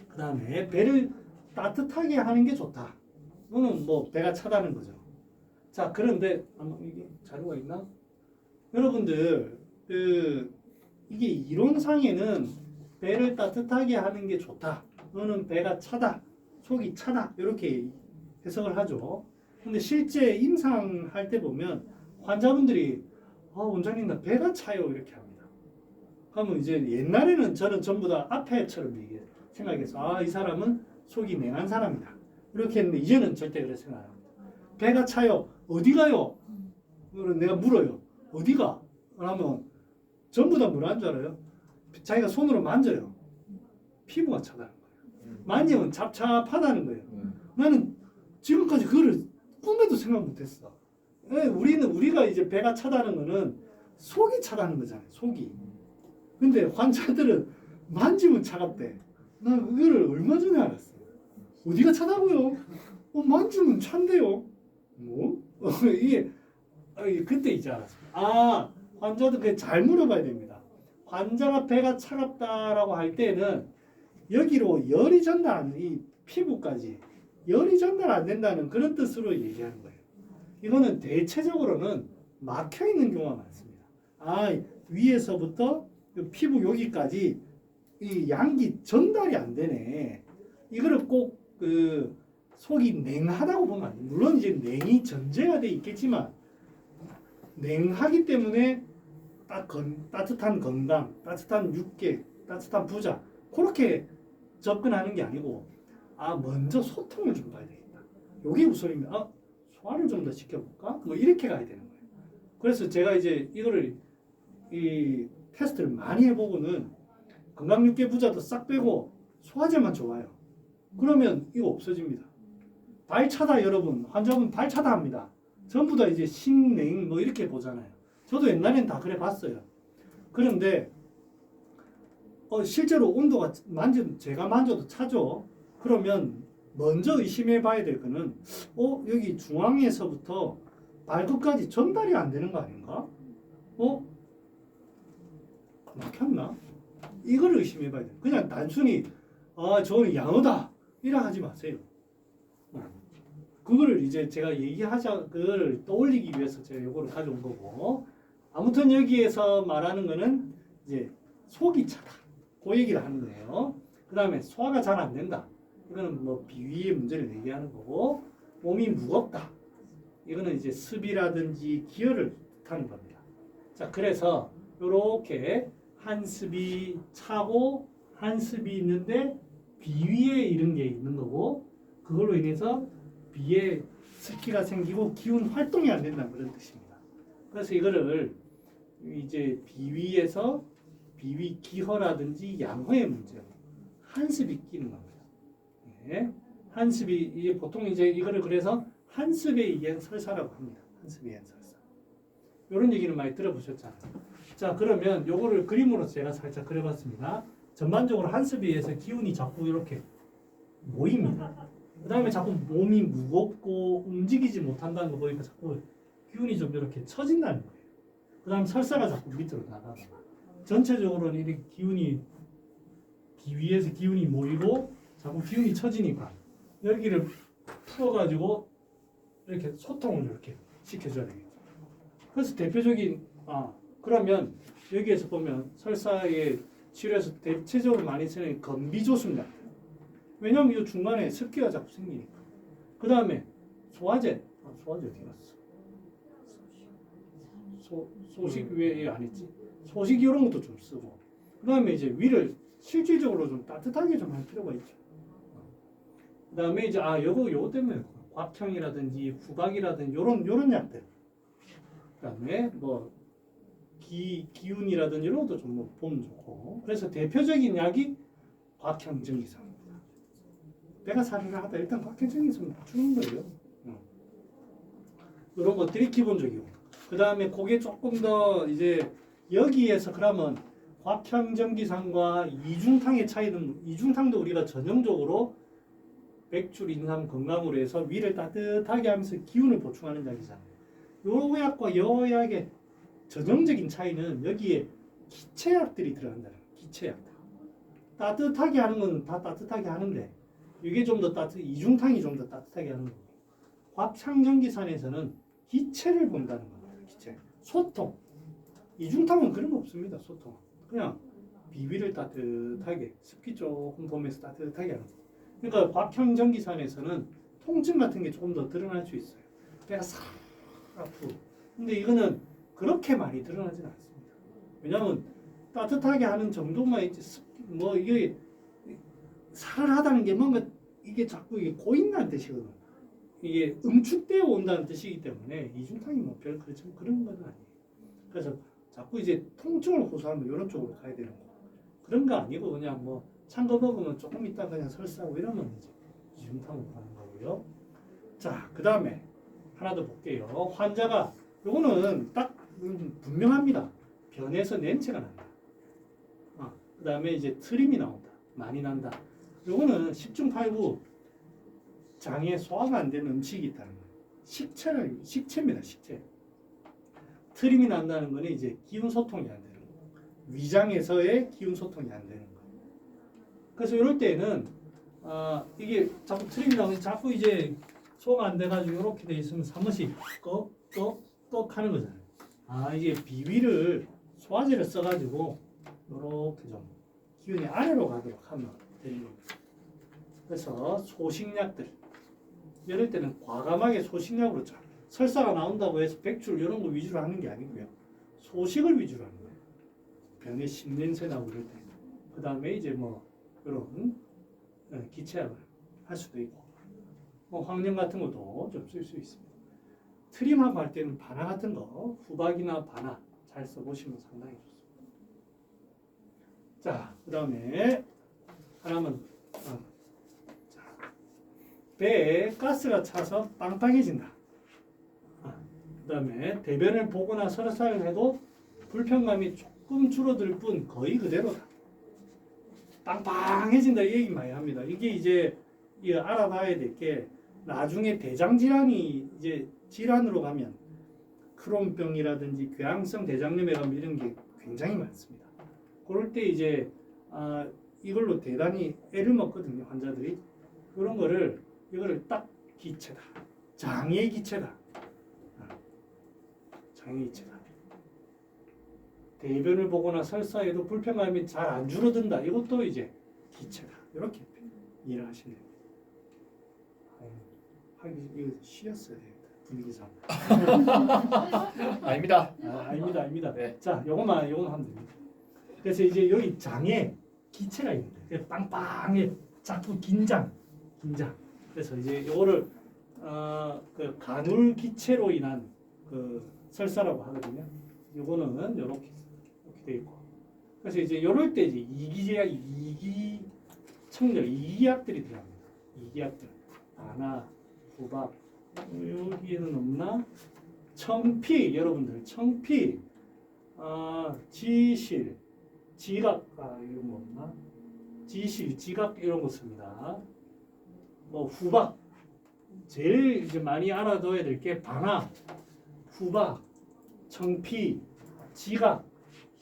그 다음에 배를 따뜻하게 하는 게 좋다. 이거는 뭐 배가 차다는 거죠. 자, 그런데 이게 자료가 있나? 여러분들 이게 이론상에는 배를 따뜻하게 하는 게 좋다. 이거는 배가 차다, 속이 차다 이렇게 해석을 하죠. 근데 실제 임상할 때 보면 환자분들이 원장님 나 배가 차요 이렇게 합니다. 그러면 이제 옛날에는 저는 전부 다 앞에처럼 생각해서 이 사람은 속이 냉한 사람이다 이렇게 했는데 이제는 절대 그렇게 생각 안 합니다. 배가 차요. 어디 가요? 내가 물어요. 어디가? 그러면 전부 다 뭐라는 줄 알아요? 자기가 손으로 만져요. 피부가 차다는 거예요. 만지면 잡잡하다는 거예요. 나는 지금까지 그거를 꿈에도 생각 못했어. 우리가 이제 배가 차다는 거는 속이 차다는 거잖아요. 속이. 근데 환자들은 만지면 차갑대. 나 그거를 얼마 전에 알았어. 어디가 차다고요? 만지면 찬대요. 뭐? 이게 그때 이제 알았어요. 아, 환자들 그게 잘 물어봐야 됩니다. 환자가 배가 차갑다라고 할 때는 여기로 열이 전달 안, 이 피부까지 열이 전달 안 된다는 그런 뜻으로 얘기하는 거예요. 이거는 대체적으로는 막혀 있는 경우가 많습니다. 아, 위에서부터 피부 여기까지 이 양기 전달이 안 되네. 이거를 꼭 그 속이 냉하다고 보면 안 돼요. 물론 이제 냉이 전제가 돼 있겠지만 냉하기 때문에 따뜻한 건강, 따뜻한 육계, 따뜻한 부자 그렇게 접근하는 게 아니고 먼저 소통을 좀 봐야 되겠다. 요게 우선입니다. 소화를 좀 더 시켜볼까? 뭐 이렇게 가야 되는 거예요. 그래서 제가 이제 이거를 이 테스트를 많이 해보고는 건강 육계 부자도 싹 빼고 소화제만 좋아요. 그러면 이거 없어집니다. 발차다 여러분, 환자분 발차다 합니다. 전부 다 이제 신냉 뭐 이렇게 보잖아요. 저도 옛날엔 다 그래 봤어요. 그런데 실제로 온도가 제가 만져도 차죠. 그러면 먼저 의심해 봐야 될 거는 여기 중앙에서부터 발끝까지 전달이 안 되는 거 아닌가? 막혔나? 이걸 의심해 봐야 돼요. 그냥 단순히 저는 양호다 이라 하지 마세요. 그거를 이제 제가 그걸 떠올리기 위해서 제가 요거를 가져온 거고, 아무튼 여기에서 말하는 거는 이제 속이 차다. 그 얘기를 하는 거예요. 그 다음에 소화가 잘 안 된다. 이거는 뭐 비위의 문제를 얘기하는 거고, 몸이 무겁다. 이거는 이제 습이라든지 기혈을 뜻하는 겁니다. 자, 그래서 요렇게 한 습이 차고 한 습이 있는데 비위에 이런 게 있는 거고, 그걸로 인해서 비에 습기가 생기고 기운 활동이 안 된다는 그런 뜻입니다. 그래서 이거를 이제 비위에서 비위 기허라든지 양호의 문제로 한습이 끼는 겁니다. 네. 한습이 이게 보통 이제 이거를 그래서 한습에 의한 설사라고 합니다. 한습에 의한 설사. 이런 얘기는 많이 들어보셨잖아요. 자, 그러면 요거를 그림으로 제가 살짝 그려봤습니다. 전반적으로 한습에 의해서 기운이 자꾸 이렇게 모입니다. 그 다음에 자꾸 몸이 무겁고 움직이지 못한다는 거 보니까 자꾸 기운이 좀 이렇게 처진다는 거예요. 그 다음 설사가 자꾸 밑으로 나가고 전체적으로는 이렇게 기운이 비위에서 기운이 모이고 자꾸 기운이 처지니까 여기를 풀어가지고 이렇게 소통을 이렇게 시켜줘야 되겠죠. 그래서 대표적인 그러면 여기에서 보면 설사의 치료에서 대체적으로 많이 쓰는 건비조순 같은. 왜냐면 이 중간에 습기가 자꾸 생기니까. 그 다음에 소화제. 소화제 어디 갔어? 소식 왜 안 했지? 소식 이런 것도 좀 쓰고. 그 다음에 이제 위를 실질적으로 좀 따뜻하게 좀 할 필요가 있죠. 그 다음에 이제 요거 때문에 곽형이라든지 후각이라든지 요런 약들. 그 다음에 뭐 기운이라든지 이런 것도 좀 뭐 보면 좋고. 그래서 대표적인 약이 곽형증기사입니다. 내가 살을 하다 일단 곽형증기사는 주는 거예요. 이런 것들이 기본적이고. 그 다음에 그게 조금 더 이제 여기에서 그러면 곽형증기상과 이중탕의 차이는, 이중탕도 우리가 전형적으로 백출, 인삼, 건강으로 해서 위를 따뜻하게 하면서 기운을 보충하는 약이잖아요. 요 약과 요 약의 전형적인 차이는 여기에 기체약들이 들어간다는 거예요. 기체약들. 따뜻하게 하는 건 다 따뜻하게 하는데 이게 좀 더 이중탕이 좀 더 따뜻하게 하는 거고, 곽향정기산에서는 기체를 본다는 겁니다. 기체. 소통. 이중탕은 그런 거 없습니다. 소통. 그냥 비위를 따뜻하게, 습기 조금 보면서 따뜻하게 하는 거. 그러니까 곽형정기산에서는 통증 같은 게 조금 더 드러날 수 있어요. 배가 싹 아프고. 근데 이거는 그렇게 많이 드러나진 않습니다. 왜냐하면 따뜻하게 하는 정도만 있지, 이게 살을 하다는 게 뭔가 이게 자꾸 이게 고인다는 뜻이거든요. 이게 응축되어 온다는 뜻이기 때문에 이중탕이 뭐 별 그런 건 아니에요. 그래서 자꾸 이제 통증을 호소하면 이런 쪽으로 가야 되는 거. 그런 거 아니고 그냥 뭐 찬 거 먹으면 조금 있다 그냥 설사하고 이러면 이제 이중탕으로 가는 거고요. 자, 그 다음에 하나 더 볼게요. 환자가 요거는 딱 분명합니다. 변해서 냄새가 난다. 그다음에 이제 트림이 나온다. 많이 난다. 요거는 10중 8구 장에 소화가 안 되는 음식이 있다는 거예요. 식체입니다. 식체. 트림이 난다는 거는 이제 기운 소통이 안 되는 거예요. 위장에서의 기운 소통이 안 되는 거예요. 그래서 이럴 때는 이게 자꾸 트림이 나오면 자꾸 이제 소화가 안 돼가지고 이렇게 돼 있으면 사무실 꺽꺽꺽 하는 거잖아요. 이게 비위를 소화제를 써가지고 이렇게 좀 기운이 아래로 가도록 하면 되는 겁니다. 그래서 소식약들 이럴 때는 과감하게 소식약으로 설사가 나온다고 해서 백출 이런 거 위주로 하는 게 아니고요. 소식을 위주로 하는 거예요. 병에 신냄새 나고 그럴 때. 그 다음에 이제 뭐 이런 기체약을 할 수도 있고 황령 같은 것도 좀 쓸 수 있습니다. 트림하고 할 때는 바나 같은 거 후박이나 바나 잘 써보시면 상당히 좋습니다. 자, 그 다음에 하나만 배에 가스가 차서 빵빵해진다. 그 다음에 대변을 보거나 설사를 해도 불편감이 조금 줄어들 뿐 거의 그대로다. 빵빵해진다 이 얘기 많이 합니다. 이게 이제 알아봐야 될 게 나중에 대장 질환이 이제 질환으로 가면 크론병이라든지 궤양성 대장염에 가면 이런 게 굉장히 많습니다. 그럴 때 이제 이걸로 대단히 애를 먹거든요 환자들이. 그런 거를 이거를 딱 기체다. 장의 기체다. 장의 기체다. 대변을 보거나 설사해도 불편감이 잘 안 줄어든다. 이것도 이제 기체다. 이렇게 이해를 하시면 됩니다. 이거 쉬었어야 됩니다. 분위기상. 아닙니다. 아닙니다. 네. 자, 요거만 하면 됩니다. 그래서 이제 여기 장에 기체가 있는데 그래서 빵빵해 자꾸 긴장. 그래서 이제 요거를 그 간울 기체로 인한 그 설사라고 하거든요. 요거는 이렇게 돼 있고. 그래서 이제 요럴 때 이제 이기약들이 들어갑니다. 이기약들. 바나, 후박. 여기에는 없나? 청피 여러분들 청피, 지실, 지각 이런 거 없나? 지실, 지각 이런 거 씁니다. 뭐 후박 제일 이제 많이 알아둬야 될 게 바나, 후박, 청피, 지각,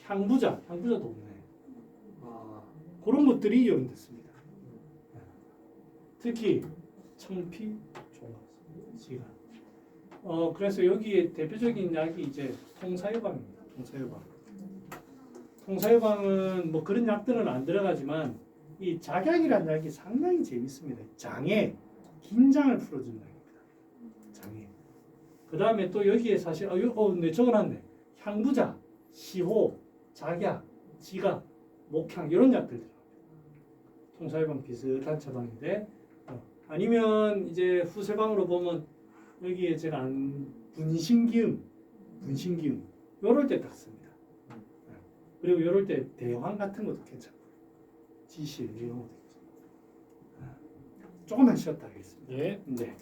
향부자도 없네. 그런 것들이 연됐습니다. 특히 청피, 지각. 그래서 여기에 대표적인 약이 이제 통사유방입니다. 통사유방은 뭐 그런 약들은 안 들어가지만 이 작약이라는 약이 상당히 재밌습니다. 장에 긴장을 풀어주는 약입니다. 장에. 그 다음에 또 여기에 사실 네 적어놨네. 향부자, 시호, 작약, 지각, 목향 이런 약들 들어갑니다. 통사유방 비슷한 처방인데 아니면 이제 후세방으로 보면 여기에 제가 안 분신기음 요럴 때 딱 씁니다. 그리고 요럴 때 대황 같은 것도 괜찮고 지실 이런 것도 괜찮고 조금만 쉬었다 하겠습니다. 예. 네.